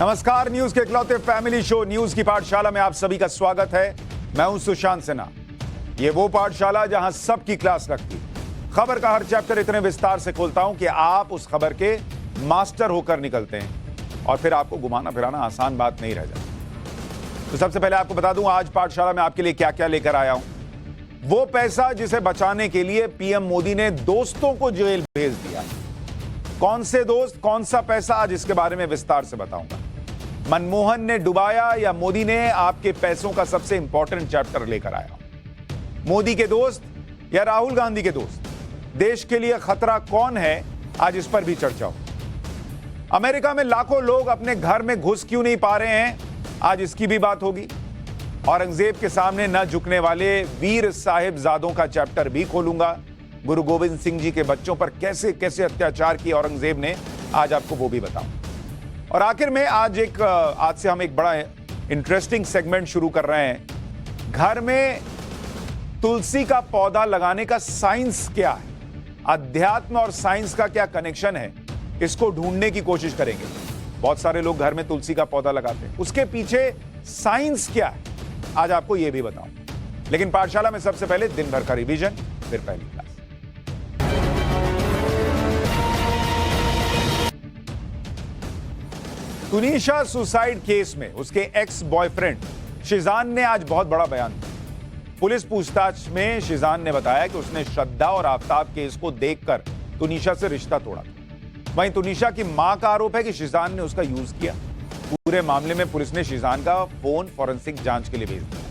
नमस्कार, न्यूज के इकलौते फैमिली शो न्यूज की पाठशाला में आप सभी का स्वागत है। मैं हूं सुशांत सिन्हा। ये वो पाठशाला जहां सबकी क्लास लगती, खबर का हर चैप्टर इतने विस्तार से खोलता हूं कि आप उस खबर के मास्टर होकर निकलते हैं और फिर आपको घुमाना फिराना आसान बात नहीं रह जाती। तो सबसे पहले आपको बता दूं आज पाठशाला में आपके लिए क्या क्या लेकर आया हूं। वो पैसा जिसे बचाने के लिए पीएम मोदी ने दोस्तों को जेल भेज दिया। कौन से दोस्त, कौन सा पैसा, आज इसके बारे में विस्तार से बताऊंगा। मनमोहन ने डुबाया या मोदी ने, आपके पैसों का सबसे इंपॉर्टेंट चैप्टर लेकर आया। मोदी के दोस्त या राहुल गांधी के दोस्त, देश के लिए खतरा कौन है, आज इस पर भी चर्चा हो। अमेरिका में लाखों लोग अपने घर में घुस क्यों नहीं पा रहे हैं, आज इसकी भी बात होगी। औरंगजेब के सामने न झुकने वाले वीर साहिबजादों का चैप्टर भी खोलूंगा। गुरु गोविंद सिंह जी के बच्चों पर कैसे कैसे अत्याचार किए औरंगजेब ने, आज आपको वो भी बताऊं। और आखिर में आज से हम एक बड़ा इंटरेस्टिंग सेगमेंट शुरू कर रहे हैं। घर में तुलसी का पौधा लगाने का साइंस क्या है, अध्यात्म और साइंस का क्या कनेक्शन है, इसको ढूंढने की कोशिश करेंगे। बहुत सारे लोग घर में तुलसी का पौधा लगाते हैं, उसके पीछे साइंस क्या है, आज आपको यह भी बताऊं। लेकिन पाठशाला में सबसे पहले दिन भर का रिवीजन, फिर पहली क्लास। तुनीशा सुसाइड केस में उसके एक्स बॉयफ्रेंड शिजान ने आज बहुत बड़ा बयान दिया। पुलिस पूछताछ में शिजान ने बताया कि उसने श्रद्धा और आफताब केस को देखकर तुनीशा से रिश्ता तोड़ा था। वहीं तुनीशा की मां का आरोप है कि शिजान ने उसका यूज किया। पूरे मामले में पुलिस ने शिजान का फोन फॉरेंसिक जांच के लिए भेज दिया।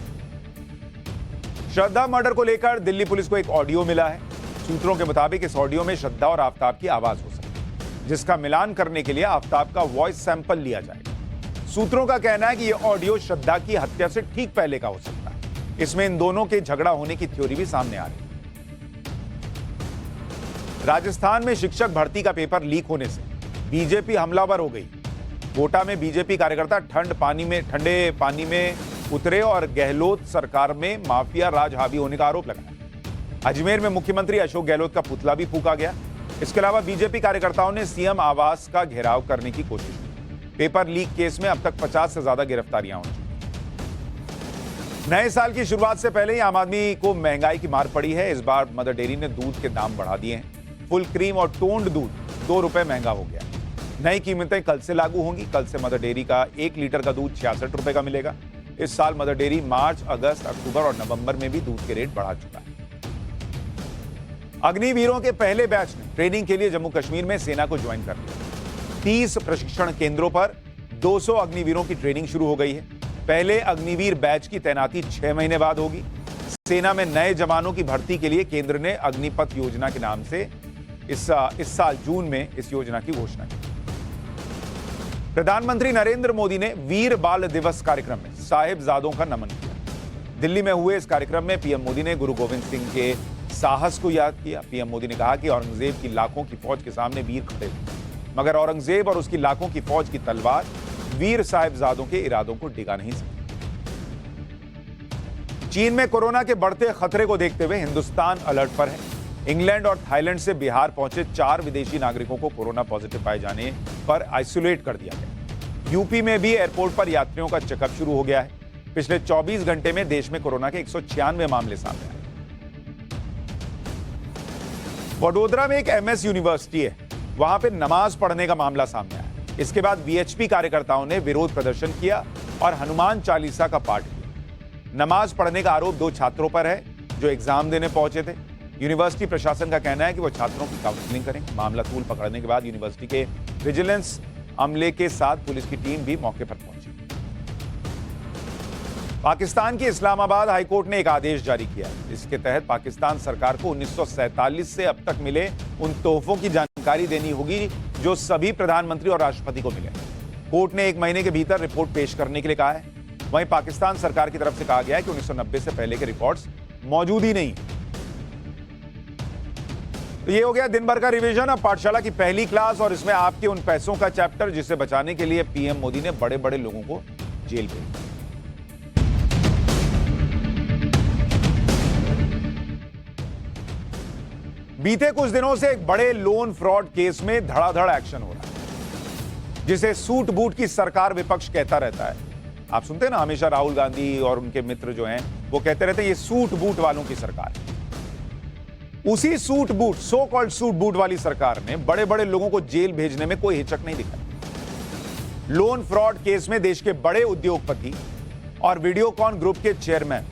श्रद्धा मर्डर को लेकर दिल्ली पुलिस को एक ऑडियो मिला है। सूत्रों के मुताबिक इस ऑडियो में श्रद्धा और आफताब की आवाज हो सकती है, जिसका मिलान करने के लिए आफताब का वॉइस सैंपल लिया जाएगा। सूत्रों का कहना है कि यह ऑडियो श्रद्धा की हत्या से ठीक पहले का हो सकता है। इसमें इन दोनों के झगड़ा होने की थ्योरी भी सामने आ रही है। राजस्थान में शिक्षक भर्ती का पेपर लीक होने से बीजेपी हमलावर हो गई। कोटा में बीजेपी कार्यकर्ता ठंडे पानी में उतरे और गहलोत सरकार में माफिया राज हावी होने का आरोप लगाया। अजमेर में मुख्यमंत्री अशोक गहलोत का पुतला भी फूंका गया। इसके अलावा बीजेपी कार्यकर्ताओं ने सीएम आवास का घेराव करने की कोशिश की। पेपर लीक केस में अब तक 50 से ज्यादा गिरफ्तारियां हो चुकी। नए साल की शुरुआत से पहले ही आम आदमी को महंगाई की मार पड़ी है। इस बार मदर डेयरी ने दूध के दाम बढ़ा दिए हैं। फुल क्रीम और टोन्ड दूध 2 रुपए महंगा हो गया। नई कीमतें कल से लागू होंगी। कल से मदर डेयरी का 1 लीटर का दूध 66 रुपए का मिलेगा। इस साल मदर डेयरी मार्च, अगस्त, अक्टूबर और नवंबर में भी दूध के रेट बढ़ा चुका है। अग्निवीरों के पहले बैच ने ट्रेनिंग के लिए जम्मू कश्मीर में सेना को ज्वाइन कर लिया। 30 प्रशिक्षण केंद्रों पर 200 अग्निवीरों की ट्रेनिंग शुरू हो गई है। पहले अग्निवीर बैच की तैनाती 6 महीने बाद होगी। सेना में नए जवानों की भर्ती के लिए केंद्र ने अग्निपथ योजना के नाम से इस साल जून में इस योजना की घोषणा की। प्रधानमंत्री नरेंद्र मोदी ने वीर बाल दिवस कार्यक्रम में साहिबजादों का नमन किया। दिल्ली में हुए इस कार्यक्रम में पीएम मोदी ने गुरु गोविंद सिंह के साहस को याद किया। पीएम मोदी ने कहा कि औरंगजेब की लाखों की फौज के सामने वीर खड़े थे, मगर औरंगजेब और उसकी लाखों की फौज की तलवार वीर साहिबजादों के इरादों को डिगा नहीं सकती। चीन में कोरोना के बढ़ते खतरे को देखते हुए हिंदुस्तान अलर्ट पर है। इंग्लैंड और थाईलैंड से बिहार पहुंचे 4 विदेशी नागरिकों को कोरोना पॉजिटिव पाए जाने पर आइसोलेट कर दिया गया। यूपी में भी एयरपोर्ट पर यात्रियों का चेकअप शुरू हो गया है। पिछले 24 घंटे में देश में कोरोना के 196 मामले सामने आए। वडोदरा में एक एमएस यूनिवर्सिटी है, वहां पे नमाज पढ़ने का मामला सामने आया। इसके बाद वीएचपी कार्यकर्ताओं ने विरोध प्रदर्शन किया और हनुमान चालीसा का पाठ किया। नमाज पढ़ने का आरोप 2 छात्रों पर है जो एग्जाम देने पहुंचे थे। यूनिवर्सिटी प्रशासन का कहना है कि वो छात्रों की काउंसलिंग करेंगे। मामला तूल पकड़ने के बाद यूनिवर्सिटी के विजिलेंस अमले के साथ पुलिस की टीम भी मौके पर पहुंची। पाकिस्तान की इस्लामाबाद हाईकोर्ट ने एक आदेश जारी किया। इसके तहत पाकिस्तान सरकार को 1947 से अब तक मिले उन तोहफों की जानकारी देनी होगी जो सभी प्रधानमंत्री और राष्ट्रपति को मिले। कोर्ट ने 1 महीने के भीतर रिपोर्ट पेश करने के लिए कहा है। वहीं पाकिस्तान सरकार की तरफ से कहा गया है कि 1990 से पहले के रिकॉर्ड्स मौजूद ही नहीं। तो ये हो गया दिन भर का रिवीजन। अब पाठशाला की पहली क्लास और इसमें आपके उन पैसों का चैप्टर जिसे बचाने के लिए पीएम मोदी ने बड़े बड़े लोगों को जेल भेज दिया। बीते कुछ दिनों से एक बड़े लोन फ्रॉड केस में धड़ाधड़ एक्शन हो रहा है। जिसे सूट बूट की सरकार विपक्ष कहता रहता है। आप सुनते हैं ना, हमेशा राहुल गांधी और उनके मित्र जो हैं वो कहते रहते हैं ये सूट बूट वालों की सरकार है। उसी suit boot, so called suit boot वाली सरकार ने बड़े बड़े लोगों को जेल भेजने में कोई हिचक नहीं दिखाई। लोन फ्रॉड केस में देश के बड़े उद्योगपति और वीडियोकॉन ग्रुप के चेयरमैन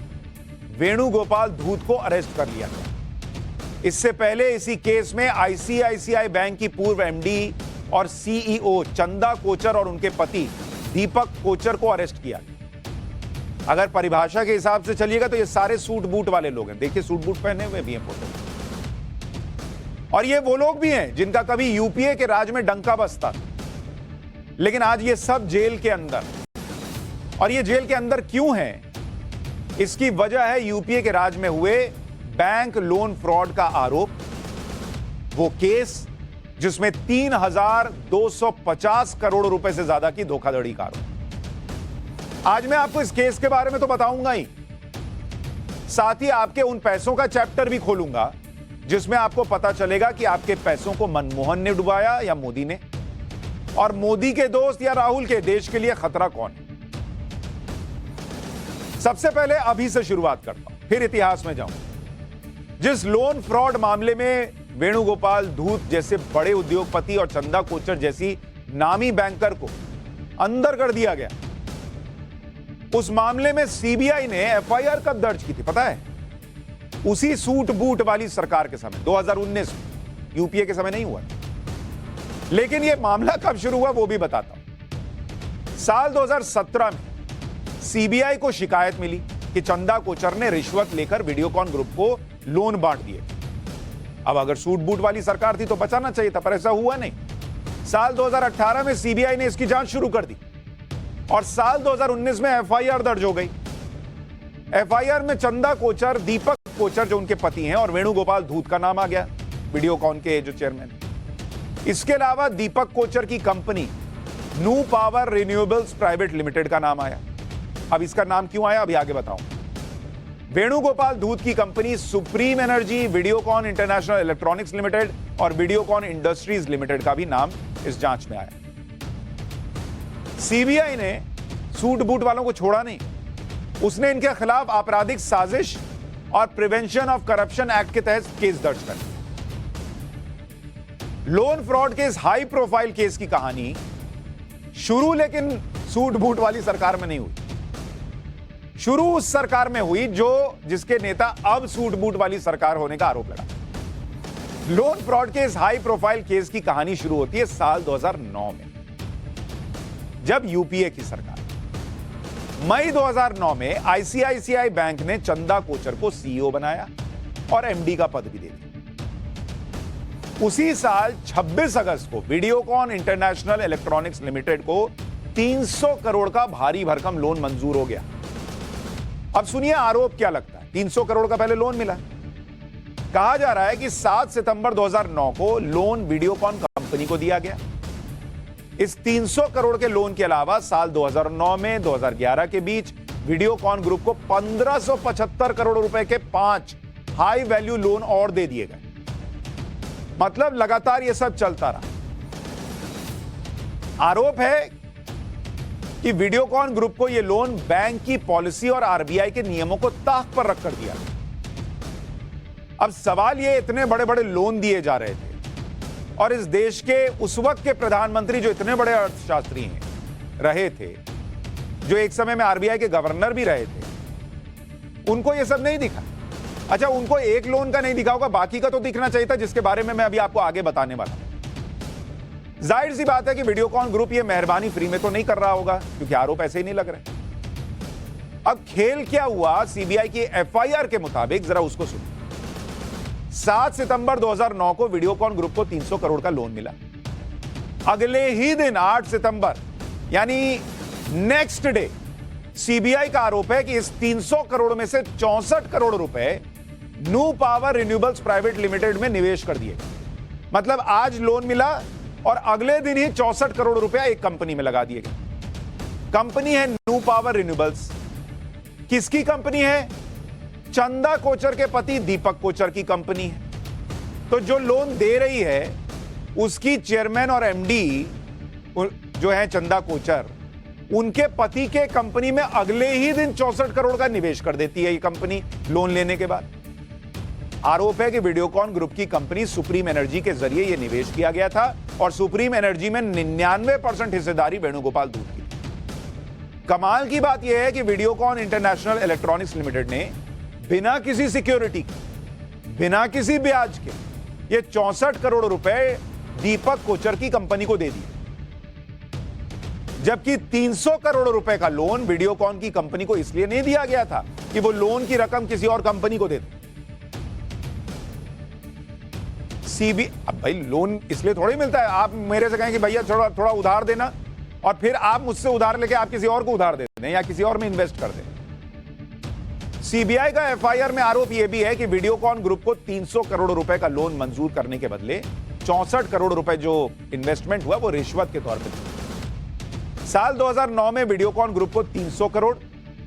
वेणुगोपाल धूत को अरेस्ट कर लिया गया। इससे पहले इसी केस में आईसीआईसीआई बैंक की पूर्व एमडी और सीईओ चंदा कोचर और उनके पति दीपक कोचर को अरेस्ट किया गया। अगर परिभाषा के हिसाब से चलिएगा तो ये सारे सूट बूट वाले लोग हैं। देखिए सूट बूट पहने हुए भी हैं फोटो, और ये वो लोग भी हैं जिनका कभी यूपीए के राज में डंका बजता, लेकिन आज ये सब जेल के अंदर। और ये जेल के अंदर क्यों हैं? इसकी वजह है यूपीए के राज में हुए बैंक लोन फ्रॉड का आरोप, वो केस जिसमें 3,250 करोड़ रुपए से ज्यादा की धोखाधड़ी का आरोप। आज मैं आपको इस केस के बारे में तो बताऊंगा ही, साथ ही आपके उन पैसों का चैप्टर भी खोलूंगा जिसमें आपको पता चलेगा कि आपके पैसों को मनमोहन ने डुबाया या मोदी ने, और मोदी के दोस्त या राहुल के देश के लिए खतरा कौन है। सबसे पहले अभी से शुरुआत करता हूं, फिर इतिहास में जाऊं। जिस लोन फ्रॉड मामले में वेणुगोपाल धूत जैसे बड़े उद्योगपति और चंदा कोचर जैसी नामी बैंकर को अंदर कर दिया गया, उस मामले में सीबीआई ने एफआईआर कब दर्ज की थी पता है? उसी सूट बूट वाली सरकार के समय, 2019 में। यूपीए के समय नहीं हुआ। लेकिन यह मामला कब शुरू हुआ वो भी बताता हूं। साल 2017 में सीबीआई को शिकायत मिली कि चंदा कोचर ने रिश्वत लेकर वीडियोकॉन ग्रुप को लोन बांट दिए। अब अगर सूट बूट वाली सरकार थी तो बचाना चाहिए था, पर ऐसा हुआ नहीं। साल 2018 में सीबीआई ने इसकी जांच शुरू कर दी और साल 2019 में एफआईआर दर्ज हो गई। एफआईआर में चंदा कोचर, दीपक कोचर जो उनके पति हैं, और वेणुगोपाल धूत का नाम आ गया, वीडियोकॉन के जो चेयरमैन। इसके अलावा दीपक कोचर की company new power renewables private limited का नाम आया। अब इसका नाम क्यों आया अभी आगे बताऊं। वेणुगोपाल धूत की company supreme energy, Videocon international electronics limited और वीडियोकॉन इंडस्ट्रीज लिमिटेड का भी नाम इस जांच में आया। सीबीआई ने सूट बूट वालों को छोड़ा नहीं, उसने इनके खिलाफ आपराधिक साजिश और प्रिवेंशन ऑफ करप्शन एक्ट के तहत केस दर्ज कर दिया। लोन फ्रॉड के इस हाई प्रोफाइल केस की कहानी शुरू लेकिन सूट बूट वाली सरकार में नहीं हुई। शुरू उस सरकार में हुई जिसके नेता अब सूट बूट वाली सरकार होने का आरोप लगा। लोन फ्रॉड के इस हाई प्रोफाइल केस की कहानी शुरू होती है साल 2009 में, जब यूपीए की सरकार। मई 2009 में आईसीआईसीआई बैंक ने चंदा कोचर को सीईओ बनाया और एमडी का पद भी दे दिया। उसी साल 26 अगस्त को वीडियोकॉन इंटरनेशनल इलेक्ट्रॉनिक्स लिमिटेड को 300 करोड़ का भारी भरकम लोन मंजूर हो गया। अब सुनिए आरोप क्या लगता है। 300 करोड़ का पहले लोन मिला। कहा जा रहा है कि 7 सितंबर 2009 को लोन वीडियोकॉन कंपनी को दिया गया। इस 300 करोड़ के लोन के अलावा साल 2009 में 2011 के बीच वीडियोकॉन ग्रुप को 1575 करोड़ रुपए के 5 हाई वैल्यू लोन और दे दिए गए। मतलब लगातार यह सब चलता रहा। आरोप है कि वीडियोकॉन ग्रुप को यह लोन बैंक की पॉलिसी और आरबीआई के नियमों को ताक पर रखकर दिया। अब सवाल यह, इतने बड़े बड़े लोन दिए जा रहे थे और इस देश के उस वक्त के प्रधानमंत्री जो इतने बड़े अर्थशास्त्री हैं रहे थे, जो एक समय में आरबीआई के गवर्नर भी रहे थे, उनको यह सब नहीं दिखा। अच्छा, उनको एक लोन का नहीं दिखा होगा, बाकी का तो दिखना चाहिए था, जिसके बारे में मैं अभी आपको आगे बताने वाला हूं। जाहिर सी बात है कि वीडियोकॉन ग्रुप ये मेहरबानी फ्री में तो नहीं कर रहा होगा, क्योंकि आरोप ऐसे ही नहीं लग रहे। अब खेल क्या हुआ सीबीआई की एफआईआर के मुताबिक, जरा उसको सुनिए। 7 सितंबर 2009 को वीडियोकॉन ग्रुप को 300 करोड़ का लोन मिला। अगले ही दिन 8 सितंबर यानी नेक्स्ट डे सीबीआई का आरोप है कि इस 300 करोड़ में से 64 करोड़ रुपए new power renewables private limited में निवेश कर दिए। मतलब आज लोन मिला और अगले दिन ही 64 करोड़ रुपया एक कंपनी में लगा दिए गए। कंपनी है न्यू पावर रिन्यूएबल्स। किसकी कंपनी है? चंदा कोचर के पति दीपक कोचर की कंपनी है। तो जो लोन दे रही है उसकी चेयरमैन और एमडी जो है चंदा कोचर, उनके पति के कंपनी में अगले ही दिन 64 करोड़ का निवेश कर देती है ये कंपनी लोन लेने के बाद। आरोप है कि वीडियोकॉन ग्रुप की कंपनी सुप्रीम एनर्जी के जरिए यह निवेश किया गया था और सुप्रीम एनर्जी में 99% हिस्सेदारी वेणुगोपाल धूत की। कमाल की बात यह है कि वीडियोकॉन इंटरनेशनल इलेक्ट्रॉनिक्स लिमिटेड ने बिना किसी सिक्योरिटी के, बिना किसी ब्याज के ये 64 करोड़ रुपए दीपक कोचर की कंपनी को दे दिए, जबकि 300 करोड़ रुपए का लोन वीडियोकॉन की कंपनी को इसलिए नहीं दिया गया था कि वो लोन की रकम किसी और कंपनी को दे दे। अब भाई लोन इसलिए थोड़ी मिलता है, आप मेरे से कहें कि भैया थोड़ा थोड़ा उधार देना और फिर आप मुझसे उधार लेके आप किसी और को उधार दे दें या किसी और में इन्वेस्ट कर दें। सीबीआई का एफआईआर में आरोप यह भी है कि वीडियोकॉन ग्रुप को 300 करोड़ रुपए का लोन मंजूर करने के बदले 64 करोड़ रुपए जो इन्वेस्टमेंट हुआ वो रिश्वत के तौर पर। साल 2009 में वीडियोकॉन ग्रुप को 300 करोड़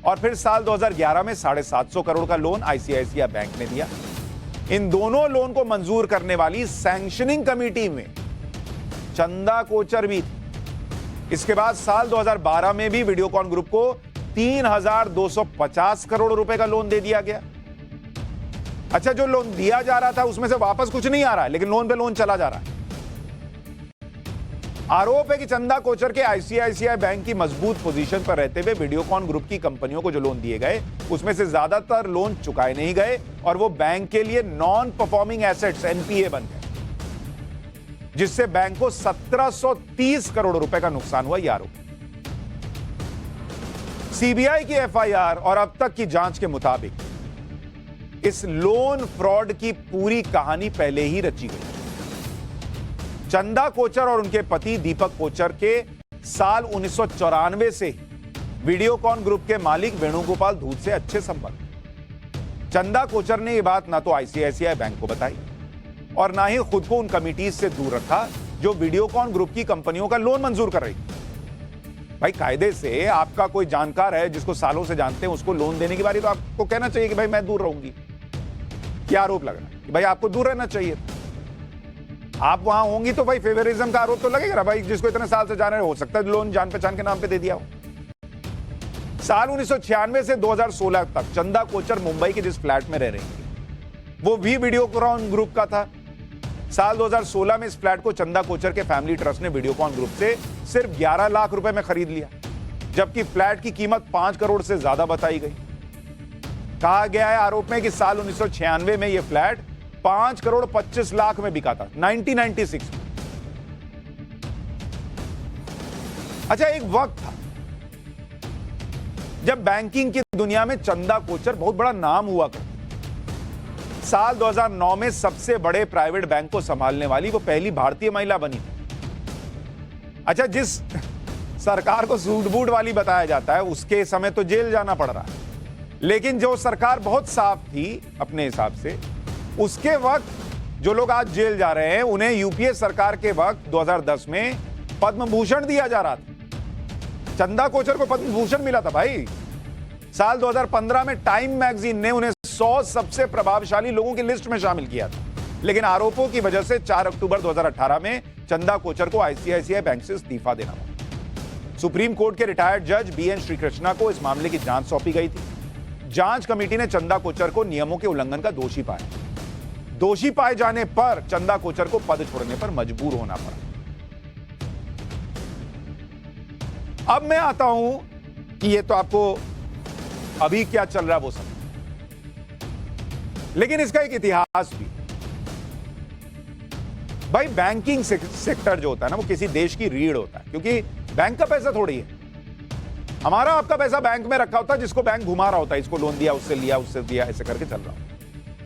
और फिर साल 2011 में 750 करोड़ का लोन आईसीआईसीआई बैंक ने दिया। इन दोनों लोन को मंजूर करने वाली सैंक्शनिंग कमेटी में चंदा कोचर भी थी। इसके बाद साल 2012 में भी वीडियोकॉन ग्रुप को 3,250 करोड़ रुपए का लोन दे दिया गया। अच्छा, जो लोन दिया जा रहा था उसमें से वापस कुछ नहीं आ रहा है, लेकिन लोन पे लोन चला जा रहा है। आरोप है कि चंदा कोचर के आईसीआईसीआई बैंक की मजबूत पोजीशन पर रहते हुए वीडियोकॉन ग्रुप की कंपनियों को जो लोन दिए गए उसमें से ज्यादातर लोन चुकाए नहीं गए और वो बैंक के लिए नॉन परफॉर्मिंग एसेट्स एनपीए बन गए, जिससे बैंक को 1730 करोड़ रुपए का नुकसान हुआ। यारों, सीबीआई की एफआईआर और अब तक की जांच के मुताबिक इस लोन फ्रॉड की पूरी कहानी पहले ही रची गई। चंदा कोचर और उनके पति दीपक कोचर के साल 1994 से वीडियोकॉन ग्रुप के मालिक वेणुगोपाल धूत से अच्छे संबंध। चंदा कोचर ने यह बात ना तो आईसीआईसीआई बैंक को बताई और ना ही खुद को उन कमिटीज से दूर रखा जो वीडियोकॉन ग्रुप की कंपनियों का लोन मंजूर कर रही थी। भाई, कायदे से आपका कोई जानकार है जिसको सालों से जानते हैं, उसको लोन देने की बारी तो आपको कहना चाहिए कि भाई मैं दूर रहूंगी। क्या आरोप लग रहा है कि भाई आपको दूर रहना चाहिए? आप वहां होंगी तो भाई फेवरिज्म का आरोप तो लगेगा भाई, जिसको इतने साल से जान रहे, हो सकता है लोन जान पहचान के नाम पे दे दिया हो। साल 1996 से 2016 तक चंदा कोचर मुंबई के जिस फ्लैट में रह रही थी वो भी वीडियोकॉन ग्रुप का था। साल 2016 में इस फ्लैट को चंदा कोचर के फैमिली ट्रस्ट ने वीडियोकॉन ग्रुप से सिर्फ 11 लाख रुपए में खरीद लिया, जबकि फ्लैट की कीमत 5 करोड़ से ज्यादा बताई गई। कहा गया है आरोप में कि साल 1996 में यह फ्लैट 5 करोड़ 25 लाख में बिका था, 1996 में। अच्छा, एक वक्त था जब बैंकिंग की दुनिया में चंदा कोचर बहुत बड़ा नाम हुआ करती। साल 2009 में सबसे बड़े प्राइवेट बैंक को संभालने वाली वो पहली भारतीय महिला बनी थी। अच्छा, जिस सरकार को सूट बूट वाली बताया जाता है उसके समय तो जेल जाना पड़ रहा है, लेकिन जो सरकार बहुत साफ थी अपने हिसाब से, उसके वक्त जो लोग आज जेल जा रहे हैं उन्हें यूपीए सरकार के वक्त 2010 में पद्म भूषण दिया जा रहा था। चंदा कोचर को पद्म भूषण मिला था भाई। साल 2015 में टाइम मैगजीन ने उन्हें 100 सबसे प्रभावशाली लोगों की लिस्ट में शामिल किया था, लेकिन आरोपों की वजह से 4 अक्टूबर 2018 में चंदा कोचर को आईसीआईसीआई बैंक से इस्तीफा देना पड़ा। सुप्रीम कोर्ट के रिटायर्ड जज बीएन श्रीकृष्णा को इस मामले की जांच सौंपी गई थी। जांच कमेटी ने चंदा कोचर को नियमों के उल्लंघन का दोषी पाया। दोषी पाए जाने पर चंदा कोचर को पद छोड़ने पर मजबूर होना पड़ा। अब मैं आता हूं कि ये तो आपको अभी क्या चल रहा है वो सब, लेकिन इसका एक इतिहास भी। भाई, बैंकिंग सेक्टर जो होता है ना, वो किसी देश की रीढ़ होता है, क्योंकि बैंक का पैसा थोड़ी है। हमारा आपका पैसा बैंक में रखा होता है, जिसको बैंक घुमा रहा होता है, इसको लोन दिया, उससे लिया, उससे दिया, ऐसे करके चल रहा होता है।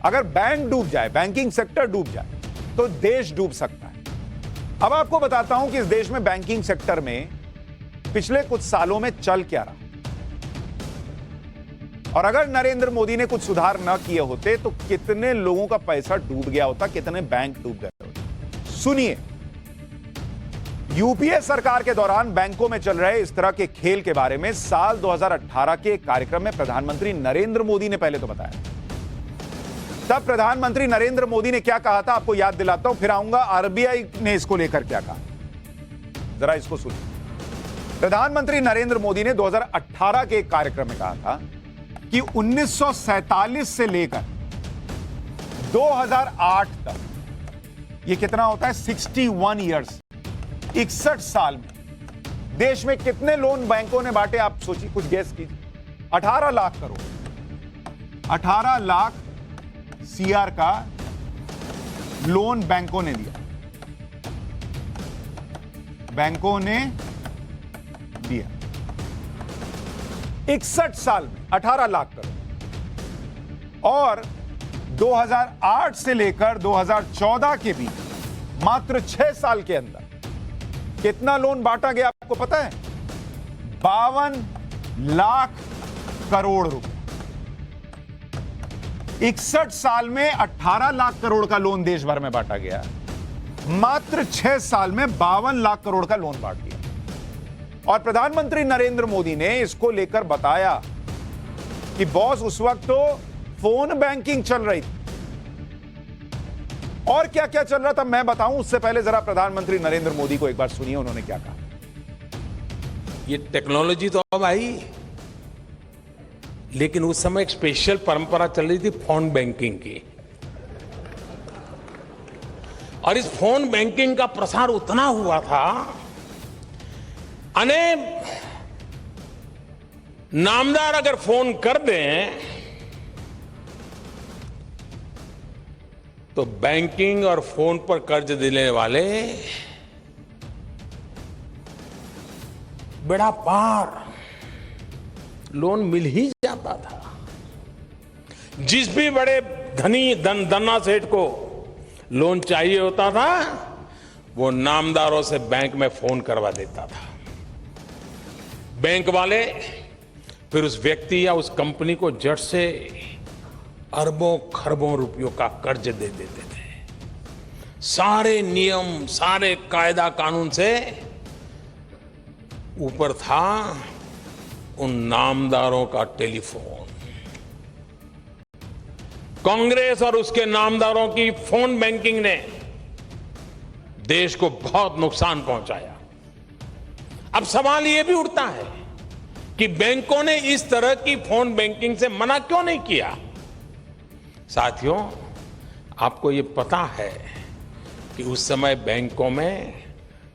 अगर बैंक डूब जाए, बैंकिंग सेक्टर डूब जाए, तो देश डूब सकता है। अब आपको बताता हूं कि इस देश में बैंकिंग सेक्टर में पिछले कुछ सालों में चल क्या रहा, और अगर नरेंद्र मोदी ने कुछ सुधार न किए होते तो कितने लोगों का पैसा डूब गया होता, कितने बैंक डूब गए होते। सुनिए, यूपीए सरकार के दौरान बैंकों में चल रहे इस तरह के खेल के बारे में साल 2018 के कार्यक्रम में प्रधानमंत्री नरेंद्र मोदी ने पहले तो बताया। तब प्रधानमंत्री नरेंद्र मोदी ने क्या कहा था आपको याद दिलाता हूं, फिर आऊंगा आरबीआई ने इसको लेकर क्या कहा। जरा इसको सुनिए। प्रधानमंत्री नरेंद्र मोदी ने 2018 के एक कार्यक्रम में कहा था कि 1947 से लेकर 2008 तक, ये कितना होता है 61 ईयर्स, 61 साल में देश में कितने लोन बैंकों ने बांटे? आप सोचिए, कुछ गेस कीजिए। 18 लाख करोड़, 18 लाख सीआर का लोन बैंकों ने दिया, बैंकों ने दिया 61 साल में 18 लाख करोड़। और 2008 से लेकर 2014 के बीच मात्र 6 साल के अंदर कितना लोन बांटा गया आपको पता है? 52 लाख करोड़ रुपए। 61 साल में 18 लाख करोड़ का लोन देश भर में बांटा गया, मात्र 6 साल में 52 लाख करोड़ का लोन बांट दिया। और प्रधानमंत्री नरेंद्र मोदी ने इसको लेकर बताया कि बॉस उस वक्त तो फोन बैंकिंग चल रही थी, और क्या क्या चल रहा था मैं बताऊं उससे पहले जरा प्रधानमंत्री नरेंद्र मोदी को एक बार सुनिए उन्होंने क्या कहा। ये टेक्नोलॉजी तो अब आई, लेकिन उस समय एक स्पेशल परंपरा चल रही थी फोन बैंकिंग की। और इस फोन बैंकिंग का प्रसार उतना हुआ था, अनेक नामदार अगर फोन कर दें तो बैंकिंग और फोन पर कर्ज देने वाले बेड़ा पार लोन मिल ही जाता था। जिस भी बड़े धनी धन्ना सेठ को लोन चाहिए होता था, वो नामदारों से बैंक में फोन करवा देता था। बैंक वाले फिर उस व्यक्ति या उस कंपनी को जट से अरबों खरबों रुपयों का कर्ज दे देते थे। सारे नियम, सारे कायदा कानून से ऊपर था उन नामदारों का टेलीफोन। कांग्रेस और उसके नामदारों की फोन बैंकिंग ने देश को बहुत नुकसान पहुंचाया। अब सवाल यह भी उठता है कि बैंकों ने इस तरह की फोन बैंकिंग से मना क्यों नहीं किया? साथियों, आपको ये पता है कि उस समय बैंकों में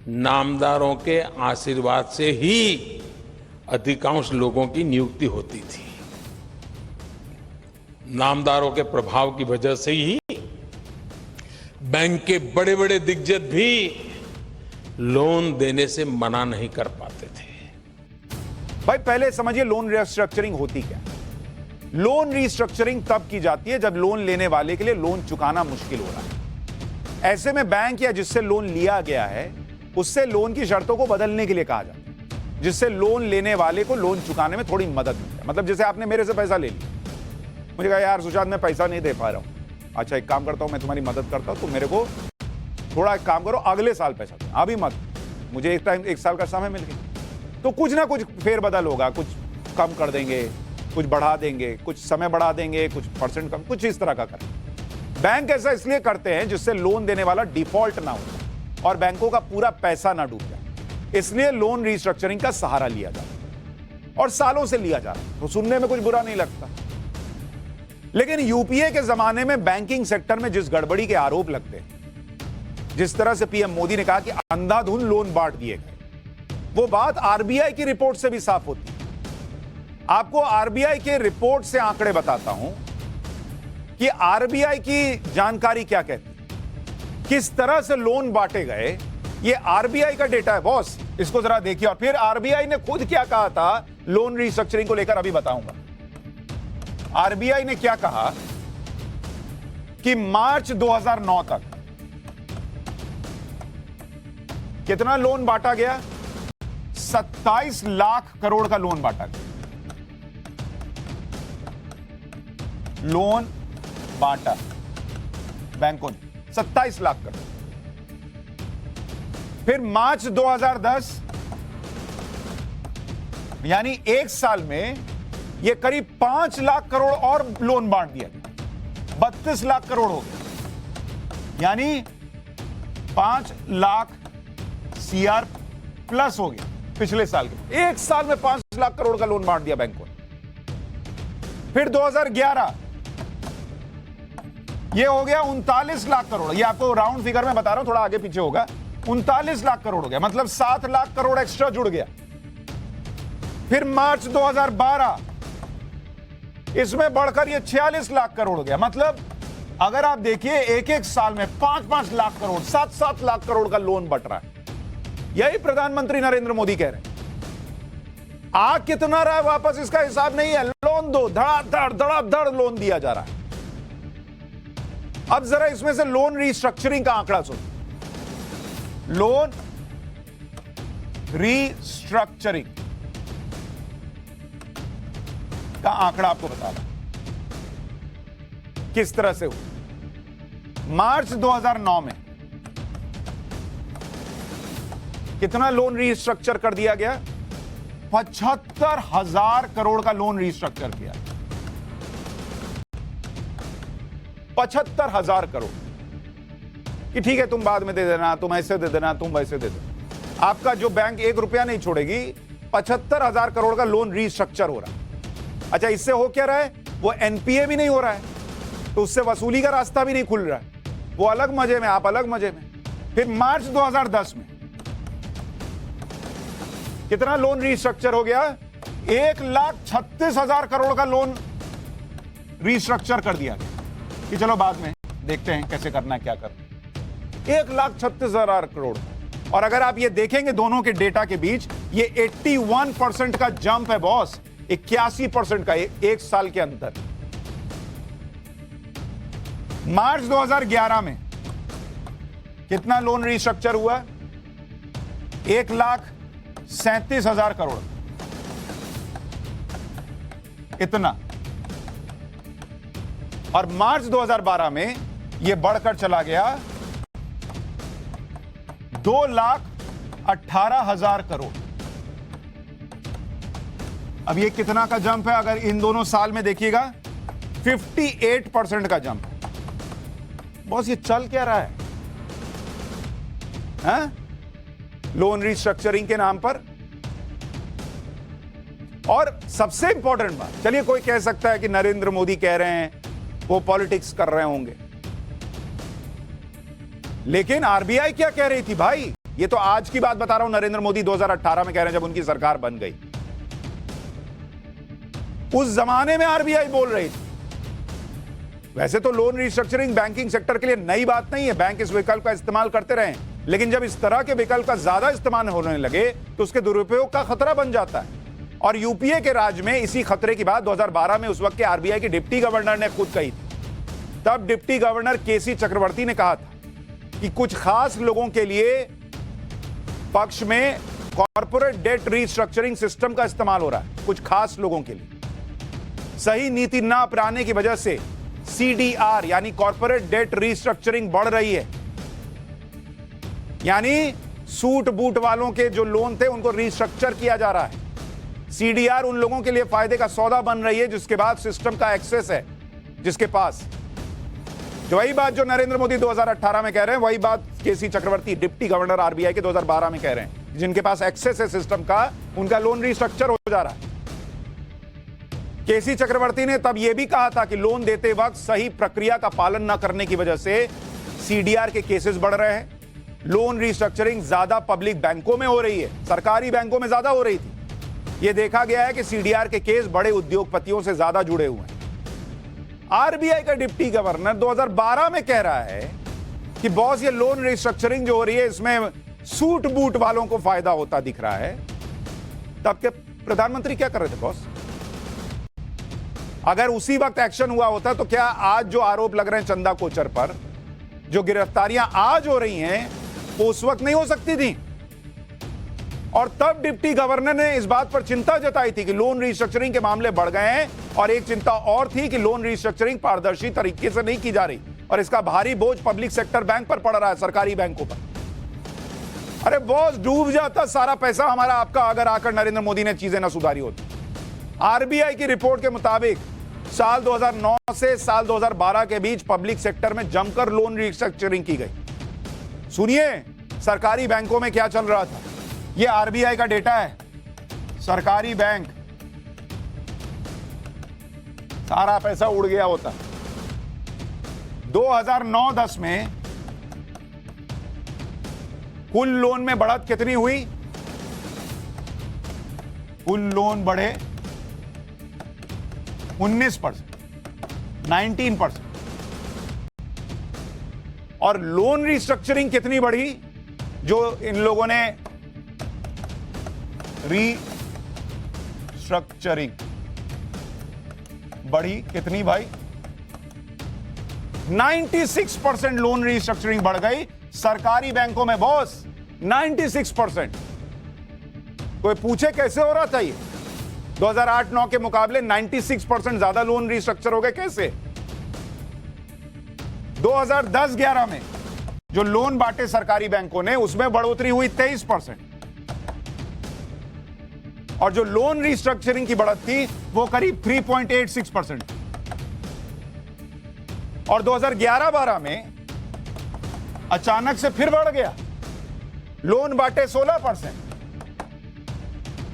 नामदारों के आशीर्वाद से ही अधिकांश लोगों की नियुक्ति होती थी। नामदारों के प्रभाव की वजह से ही बैंक के बड़े बड़े दिग्गज भी लोन देने से मना नहीं कर पाते थे। भाई पहले समझिए लोन रिस्ट्रक्चरिंग होती क्या? लोन रिस्ट्रक्चरिंग तब की जाती है जब लोन लेने वाले के लिए लोन चुकाना मुश्किल हो रहा है। ऐसे में बैंक या जिससे लोन लिया गया है उससे लोन की शर्तों को बदलने के लिए कहा जाता है, जिससे लोन लेने वाले को लोन चुकाने में थोड़ी मदद मिल जाए। मतलब जैसे आपने मेरे से पैसा ले लिया, मुझे कहा यार सुशांत मैं पैसा नहीं दे पा रहा हूं, अच्छा एक काम करता हूं, मैं तुम्हारी मदद करता हूं, तो मेरे को थोड़ा एक काम करो, अगले साल पैसा दो, अभी मत, मुझे एक साल का समय मिल गया, तो कुछ ना कुछ फेरबदल होगा, कुछ कम कर देंगे, कुछ बढ़ा देंगे, कुछ समय बढ़ा देंगे, कुछ परसेंट कम, कुछ इस तरह का करें। बैंक ऐसा इसलिए करते हैं जिससे लोन देने वाला डिफॉल्ट ना हो और बैंकों का पूरा पैसा ना डूब जाए। इसलिए लोन रिस्ट्रक्चरिंग का सहारा लिया जाता है और सालों से लिया जा रहा है, तो सुनने में कुछ बुरा नहीं लगता। लेकिन यूपीए के जमाने में बैंकिंग सेक्टर में जिस गड़बड़ी के आरोप लगते हैं, जिस तरह से पीएम मोदी ने कहा कि अंधाधुंध लोन बांट दिए गए, वो बात आरबीआई की रिपोर्ट से भी साफ होती है। आपको आरबीआई के रिपोर्ट से आंकड़े बताता हूं कि आरबीआई की जानकारी क्या कहती है, किस तरह से लोन बांटे गए। ये आरबीआई का डेटा है बॉस, इसको जरा देखिए। और फिर आरबीआई ने खुद क्या कहा था लोन रिस्ट्रक्चरिंग को लेकर, अभी बताऊंगा। आरबीआई ने क्या कहा कि मार्च 2009 तक कितना लोन बांटा गया? 27 लाख करोड़ का लोन बांटा गया। लोन बांटा बैंकों ने 27 लाख करोड़। फिर मार्च 2010, यानी एक साल में यह करीब 5 लाख करोड़ और लोन बांट दिया गया, 32 लाख करोड़ हो गया, यानी 5 लाख सीआर प्लस हो गया। पिछले साल के एक साल में 5 लाख करोड़ का लोन बांट दिया बैंकों ने। फिर 2011 ये हो गया 39 लाख करोड़। ये आपको राउंड फिगर में बता रहा हूं, थोड़ा आगे पीछे होगा। 39 लाख करोड़ हो गया, मतलब 7 लाख करोड़ एक्स्ट्रा जुड़ गया। फिर मार्च 2012 इसमें बढ़कर ये 46 लाख करोड़ हो गया। मतलब अगर आप देखिए एक एक साल में 5-5 लाख करोड़, 7-7 लाख करोड़ का लोन बट रहा है। यही प्रधानमंत्री नरेंद्र मोदी कह रहे हैं। आ कितना रहा है वापस इसका हिसाब नहीं है, लोन दो, धड़ाधड़ लोन दिया जा रहा है। अब जरा इसमें से लोन रीस्ट्रक्चरिंग का आंकड़ा सुनो। लोन रीस्ट्रक्चरिंग का आंकड़ा आपको बता रहा किस तरह से हुआ। मार्च 2009 में कितना लोन रीस्ट्रक्चर कर दिया गया? 75,000 करोड़ का लोन रीस्ट्रक्चर किया। 75,000 करोड़ कि ठीक है तुम बाद में दे देना, तुम ऐसे दे देना, तुम वैसे दे देना। आपका जो बैंक 1 रुपया नहीं छोड़ेगी। 75,000 करोड़ का लोन रीस्ट्रक्चर हो रहा है। अच्छा, इससे हो क्या रहा है? वो एनपीए भी नहीं हो रहा है, तो उससे वसूली का रास्ता भी नहीं खुल रहा है। वो अलग मजे में, आप अलग मजे में। फिर मार्च 2010 में कितना लोन रीस्ट्रक्चर हो गया? 1,36,000 करोड़ का लोन रीस्ट्रक्चर कर दिया गया कि चलो बाद में देखते हैं कैसे करना है, क्या करना। 1,36,000 करोड़। और अगर आप ये देखेंगे दोनों के डेटा के बीच, ये 81% का जंप है बॉस। 81% का एक साल के अंदर। मार्च 2011 में कितना लोन रीस्ट्रक्चर हुआ? 1,37,000 करोड़। इतना। और मार्च 2012 में यह बढ़कर चला गया 2,18,000 करोड़। अब ये कितना का जंप है? अगर इन दोनों साल में देखिएगा 58% का जंप है। बॉस ये चल क्या रहा है? हैं? लोन रीस्ट्रक्चरिंग के नाम पर। और सबसे इंपॉर्टेंट बात, चलिए कोई कह सकता है कि नरेंद्र मोदी कह रहे हैं वो पॉलिटिक्स कर रहे होंगे, लेकिन आरबीआई क्या कह रही थी भाई? ये तो आज की बात बता रहा हूं। नरेंद्र मोदी 2018 में कह रहे हैं जब उनकी सरकार बन गई। उस जमाने में आरबीआई बोल रही थी। वैसे तो लोन रिस्ट्रक्चरिंग बैंकिंग सेक्टर के लिए नई बात नहीं है, बैंक इस विकल्प का इस्तेमाल करते रहे, लेकिन जब इस तरह के विकल्प का ज्यादा इस्तेमाल होने लगे तो उसके दुरुपयोग का खतरा बन जाता है। और यूपीए के राज में इसी खतरे की बात 2012 में उस वक्त के आरबीआई के डिप्टी गवर्नर ने खुद कही थी। तब डिप्टी गवर्नर केसी चक्रवर्ती ने कहा था कि कुछ खास लोगों के लिए पक्ष में कॉर्पोरेट डेट रिस्ट्रक्चरिंग सिस्टम का इस्तेमाल हो रहा है। कुछ खास लोगों के लिए सही नीति ना अपनाने की वजह से सीडीआर यानी कॉर्पोरेट डेट रिस्ट्रक्चरिंग बढ़ रही है। यानी सूट बूट वालों के जो लोन थे उनको रिस्ट्रक्चर किया जा रहा है। सीडीआर उन लोगों के लिए फायदे का सौदा बन रही है जिसके बाद सिस्टम का एक्सेस है, जिसके पास। जो वही बात जो नरेंद्र मोदी 2018 में कह रहे हैं, वही बात केसी चक्रवर्ती डिप्टी गवर्नर आरबीआई के 2012 में कह रहे हैं। जिनके पास एक्सेस है सिस्टम का, उनका लोन रिस्ट्रक्चर हो जा रहा है। केसी चक्रवर्ती ने तब यह भी कहा था कि लोन देते वक्त सही प्रक्रिया का पालन न करने की वजह से सीडीआर के केसेस बढ़ रहे हैं। लोन रिस्ट्रक्चरिंग ज्यादा पब्लिक बैंकों में हो रही है, सरकारी बैंकों में ज्यादा हो रही थी। यह देखा गया है कि सीडीआर के केस बड़े उद्योगपतियों से ज्यादा जुड़े हुए हैं। आरबीआई का डिप्टी गवर्नर 2012 में कह रहा है कि बॉस ये लोन रिस्ट्रक्चरिंग जो हो रही है इसमें सूट बूट वालों को फायदा होता दिख रहा है। तब के प्रधानमंत्री क्या कर रहे थे बॉस? अगर उसी वक्त एक्शन हुआ होता तो क्या आज जो आरोप लग रहे हैं चंदा कोचर पर, जो गिरफ्तारियां आज हो रही हैं, वो उस वक्त नहीं हो सकती थी? और तब डिप्टी गवर्नर ने इस बात पर चिंता जताई थी कि लोन रिस्ट्रक्चरिंग के मामले बढ़ गए हैं। और एक चिंता और थी कि लोन रिस्ट्रक्चरिंग पारदर्शी तरीके से नहीं की जा रही और इसका भारी बोझ पब्लिक सेक्टर बैंक पर पड़ रहा है, सरकारी बैंकों पर। अरे बॉस, डूब जाता सारा पैसा हमारा आपका अगर आकर नरेंद्र मोदी ने चीजें ना सुधारी होती। आरबीआई की रिपोर्ट के मुताबिक साल 2009 से साल 2012 के बीच पब्लिक सेक्टर में जमकर लोन रिस्ट्रक्चरिंग की गई। सुनिए सरकारी बैंकों में क्या चल रहा था। ये आरबीआई का डेटा है। सरकारी बैंक, सारा पैसा उड़ गया होता। 2009-10 में कुल लोन में बढ़त कितनी हुई? कुल लोन बढ़े 19%, 19%। और लोन रिस्ट्रक्चरिंग कितनी बढ़ी? जो इन लोगों ने रिस्ट्रक्चरिंग बढ़ी कितनी भाई? 96% लोन रिस्ट्रक्चरिंग बढ़ गई सरकारी बैंकों में बॉस। 96%। कोई पूछे कैसे हो रहा था ये? 2008-9 के मुकाबले 96% ज्यादा लोन रिस्ट्रक्चर हो गए कैसे? 2010-11 में जो लोन बांटे सरकारी बैंकों ने उसमें बढ़ोतरी हुई 23%। और जो लोन रिस्ट्रक्चरिंग की बढ़त थी वो करीब 3.86%। और 2011-12 में अचानक से फिर बढ़ गया। लोन बांटे 16%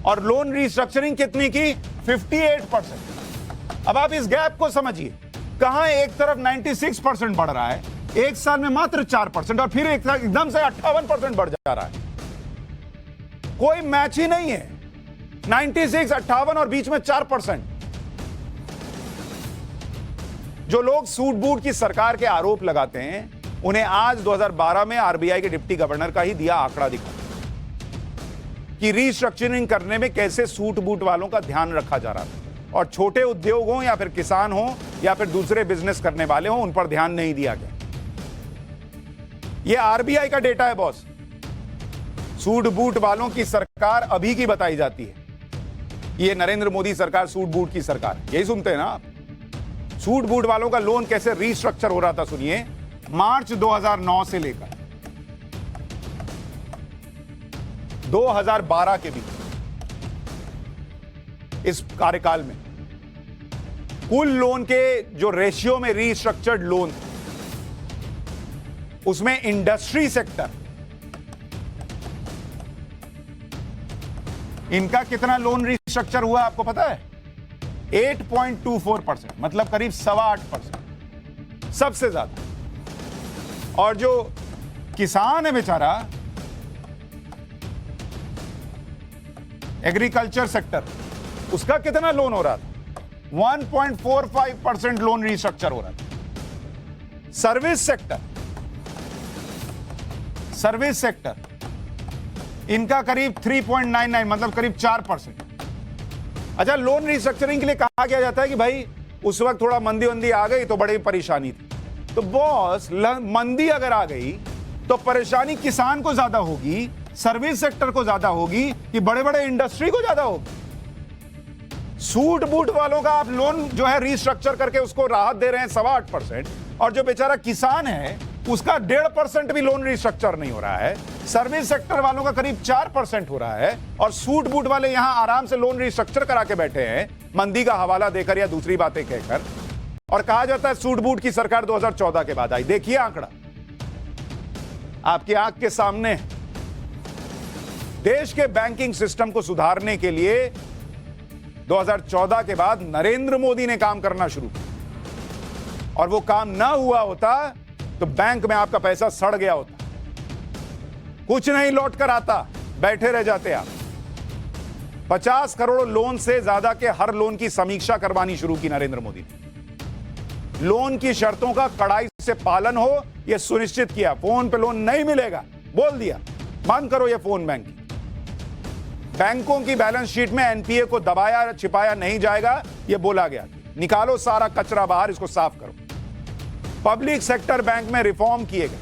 और लोन रिस्ट्रक्चरिंग कितनी की? 58%। अब आप इस गैप को समझिए, कहां एक तरफ 96% बढ़ रहा है, एक साल में मात्र 4%, और फिर एकदम से 58% बढ़ जा रहा है। कोई मैच ही नहीं है। 96, 58 और बीच में 4%। जो लोग सूट बूट की सरकार के आरोप लगाते हैं उन्हें आज 2012 में आरबीआई के डिप्टी गवर्नर का ही दिया आंकड़ा दिखा कि रीस्ट्रक्चरिंग करने में कैसे सूट बूट वालों का ध्यान रखा जा रहा था और छोटे उद्योग हो या फिर किसान हो या फिर दूसरे बिजनेस करने वाले हो, उन पर ध्यान नहीं दिया गया। यह आरबीआई का डेटा है बॉस। सूट बूट वालों की सरकार अभी की बताई जाती है। यह नरेंद्र मोदी सरकार सूट बूट की सरकार है, यही सुनते हैं ना आप। सूट बूट वालों का लोन कैसे रीस्ट्रक्चर हो रहा था सुनिए। मार्च 2009 से लेकर 2012 के बीच इस कार्यकाल में कुल लोन के जो रेशियो में रीस्ट्रक्चर्ड लोन उसमें इंडस्ट्री सेक्टर इनका कितना लोन रिस्ट्रक्चर हुआ आपको पता है? 8.24%, मतलब करीब 8.25%, सबसे ज्यादा। और जो किसान है बेचारा, एग्रीकल्चर सेक्टर, उसका कितना लोन हो रहा था? 1.45% लोन रिस्ट्रक्चर हो रहा था। सर्विस सेक्टर इनका करीब 3.99, मतलब करीब 4%। अच्छा, लोन रिस्ट्रक्चरिंग के लिए कहा गया जाता है कि भाई उस वक्त थोड़ा मंदी वंदी आ गई तो बड़ी परेशानी थी। तो बॉस, मंदी अगर आ गई तो परेशानी किसान को ज्यादा होगी, सर्विस सेक्टर को ज्यादा होगी कि बड़े बड़े इंडस्ट्री को ज्यादा होगी? सूट बूट वालों का आप लोन जो है रिस्ट्रक्चर करके उसको राहत दे रहे हैं 8.25%, और जो बेचारा किसान है उसका 1.5% भी लोन रिस्ट्रक्चर नहीं हो रहा है। सर्विस सेक्टर वालों का करीब 4% हो रहा है, और सूट बूट वाले यहां आराम से लोन रिस्ट्रक्चर करा के बैठे हैं मंदी का हवाला देकर या दूसरी बातें कहकर। और कहा जाता है सूट बूट की सरकार 2014 के बाद आई। देखिए आंकड़ा आपकी आंख के सामने। देश के बैंकिंग सिस्टम को सुधारने के लिए 2014 के बाद नरेंद्र मोदी ने काम करना शुरू किया, और वो काम ना हुआ होता तो बैंक में आपका पैसा सड़ गया होता, कुछ नहीं लौट कर आता, बैठे रह जाते आप। 50 करोड़ लोन से ज्यादा के हर लोन की समीक्षा करवानी शुरू की नरेंद्र मोदी ने। लोन की शर्तों का कड़ाई से पालन हो यह सुनिश्चित किया। फोन पे लोन नहीं मिलेगा बोल दिया, बंद करो ये फोन बैंकिंग। बैंकों की बैलेंस शीट में एनपीए को दबाया छिपाया नहीं जाएगा, यह बोला गया। निकालो सारा कचरा बाहर, इसको साफ करो। पब्लिक सेक्टर बैंक में रिफॉर्म किए गए।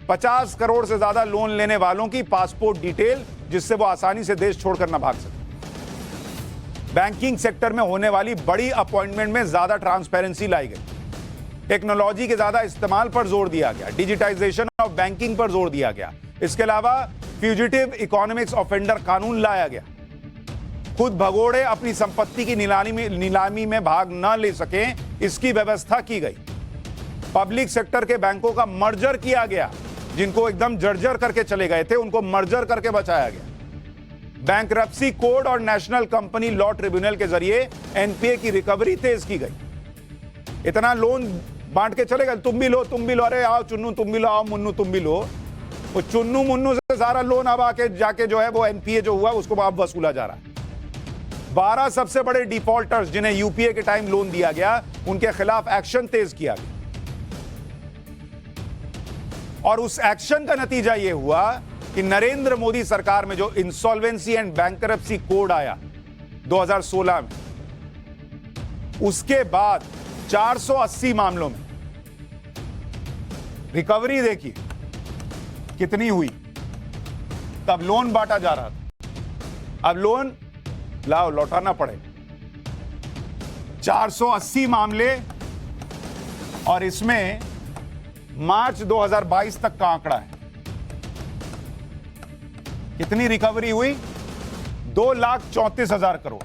50 करोड़ से ज्यादा लोन लेने वालों की पासपोर्ट डिटेल, जिससे वो आसानी से देश छोड़कर न भाग सके। बैंकिंग सेक्टर में होने वाली बड़ी अपॉइंटमेंट में ज्यादा ट्रांसपेरेंसी लाई गई। टेक्नोलॉजी के ज्यादा इस्तेमाल पर जोर दिया गया। डिजिटाइजेशन ऑफ बैंकिंग पर जोर दिया गया। इसके अलावा फ्यूजिटिव इकोनॉमिक्स ऑफेंडर कानून लाया गया। खुद भगोड़े अपनी संपत्ति की नीलामी में भाग न ले सकें, इसकी व्यवस्था की गई। पब्लिक सेक्टर के बैंकों का मर्जर किया गया। जिनको एकदम जर्जर करके चले गए थे उनको मर्जर करके बचाया गया। बैंकरप्सी कोड और नेशनल कंपनी लॉ ट्रिब्यूनल के जरिए एनपीए की रिकवरी तेज की गई। इतना लोन बांट के चले गए, तुम भी लो, अरे आओ चुन्नू तुम भी लो, आओ मुन्नू तुम भी लो। वो चुन्नू मुन्नू से सारा लोन अब आके जाके जो है वो एनपीए जो हुआ उसको अब वसूला जा रहा है। 12 सबसे बड़े डिफॉल्टर्स जिन्हें यूपीए के टाइम लोन दिया गया, उनके खिलाफ एक्शन तेज किया गया और उस एक्शन का नतीजा यह हुआ कि नरेंद्र मोदी सरकार में जो इंसॉल्वेंसी एंड बैंकरप्सी कोड आया 2016 में, उसके बाद 480 मामलों में रिकवरी देखिए कितनी हुई। तब लोन बांटा जा रहा था, अब लोन लाओ लौटाना पड़ेगा। 480 मामले और इसमें मार्च 2022 तक का आंकड़ा है। कितनी रिकवरी हुई? 2,34,000 करोड़।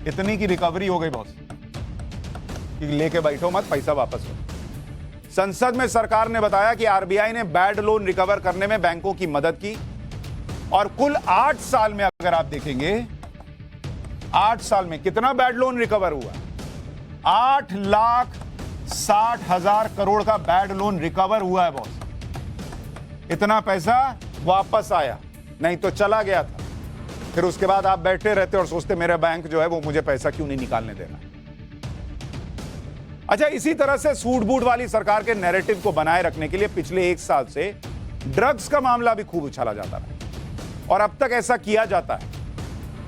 इतनी की रिकवरी हो गई बॉस कि लेके बैठो मत, पैसा वापस लो। संसद में सरकार ने बताया कि आरबीआई ने बैड लोन रिकवर करने में बैंकों की मदद की और कुल 8 साल में अगर आप देखेंगे 8 साल में कितना बैड लोन रिकवर हुआ? 8,60,000 करोड़ का बैड लोन रिकवर हुआ है बॉस। इतना पैसा वापस आया, नहीं तो चला गया था। फिर उसके बाद आप बैठे रहते और सोचते मेरा बैंक जो है वो मुझे पैसा क्यों नहीं निकालने दे रहा। अच्छा, इसी तरह से सूट बूट वाली सरकार के नैरेटिव को बनाए रखने के लिए पिछले 1 साल से ड्रग्स का मामला भी खूब उछाला जाता रहा और अब तक ऐसा किया जाता है।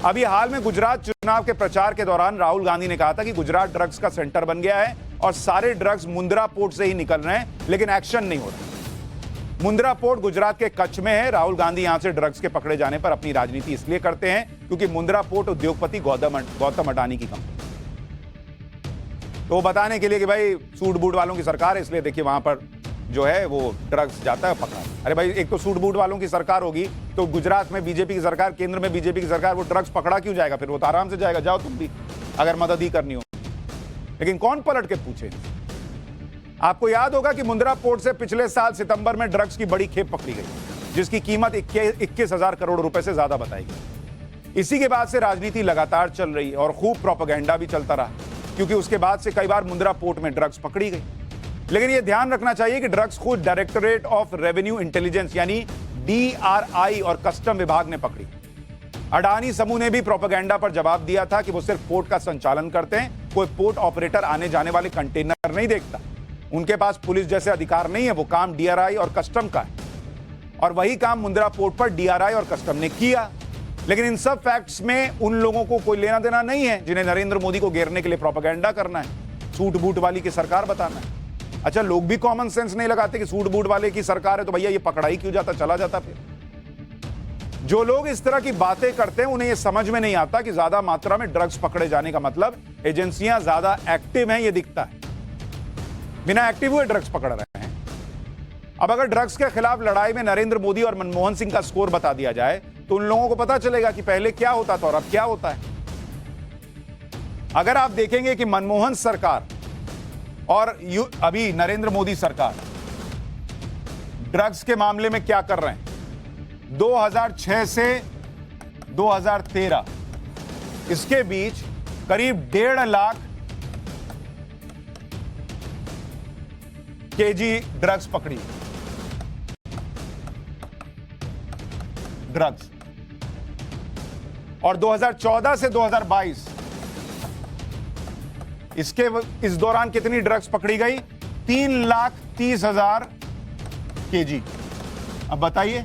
अभी हाल में गुजरात चुनाव के प्रचार के दौरान राहुल गांधी ने कहा था कि गुजरात ड्रग्स का सेंटर बन गया है और सारे ड्रग्स मुंद्रा पोर्ट से ही निकल रहे हैं, लेकिन एक्शन नहीं हो रहा। मुंद्रा पोर्ट गुजरात के कच्छ में है। राहुल गांधी यहां से ड्रग्स के पकड़े जाने पर अपनी राजनीति इसलिए करते हैं क्योंकि मुंद्रा पोर्ट उद्योगपति गौतम अडानी की कंपनी। तो वो बताने के लिए कि भाई सूट बूट वालों की सरकार है, इसलिए देखिए वहां पर जो है वो ड्रग्स जाता है पकड़ा। अरे भाई, एक तो सूट बूट वालों की सरकार होगी तो गुजरात में बीजेपी की सरकार, केंद्र में बीजेपी की सरकार, वो ड्रग्स पकड़ा क्यों जाएगा? फिर वो तो आराम से जाएगा, जाओ तुम भी अगर मदद ही करनी हो। लेकिन कौन पलट के पूछे? आपको याद होगा कि मुंद्रा पोर्ट से पिछले साल सितंबर में ड्रग्स की बड़ी खेप पकड़ी गई, जिसकी कीमत 21,000 करोड़ रुपए से ज्यादा बताई गई। इसी के बाद से राजनीति लगातार चल रही है और खूब प्रोपेगेंडा भी चलता रहा, क्योंकि उसके बाद से कई बार मुंद्रा पोर्ट में ड्रग्स पकड़ी गई। लेकिन यह ध्यान रखना चाहिए कि ड्रग्स खुद डायरेक्टरेट ऑफ रेवेन्यू इंटेलिजेंस यानी DRI और कस्टम विभाग ने पकड़ी। अडानी समूह ने भी प्रोपेगेंडा पर जवाब दिया था कि वो सिर्फ पोर्ट का संचालन करते हैं, कोई पोर्ट ऑपरेटर आने जाने वाले कंटेनर नहीं देखता। उनके पास पुलिस जैसे अधिकार नहीं है, वो काम DRI और कस्टम का है। और वही काम मुंद्रा पोर्ट पर DRI और कस्टम ने किया। लेकिन इन सब फैक्ट्स में उन लोगों को कोई लेना देना नहीं है जिन्हें नरेंद्र मोदी को घेरने के लिए प्रोपेगेंडा करना है, सूट बूट वाली की सरकार बताना है। अच्छा, लोग भी कॉमन सेंस नहीं लगाते कि सूट बूट वाले की सरकार है तो भैया ये पकड़ा ही क्यों जाता, चला जाता। फिर जो लोग इस तरह की बातें करते हैं उन्हें यह समझ में नहीं आता कि ज्यादा मात्रा में ड्रग्स पकड़े जाने का मतलब एजेंसियां ज्यादा एक्टिव हैं, ये दिखता है। बिना एक्टिव हुए ड्रग्स पकड़ रहे हैं। अब अगर ड्रग्स के खिलाफ लड़ाई में नरेंद्र मोदी और मनमोहन सिंह का स्कोर बता दिया जाए तो उन लोगों को पता चलेगा कि पहले क्या होता था और अब क्या होता है। अगर आप देखेंगे कि मनमोहन सरकार और अभी नरेंद्र मोदी सरकार ड्रग्स के मामले में क्या कर रहे हैं, 2006 से 2013 इसके बीच करीब 1.5 लाख केजी ड्रग्स पकड़ी। ड्रग्स और 2014 से 2022 इस दौरान कितनी ड्रग्स पकड़ी गई? 3,30,000 केजी। अब बताइए,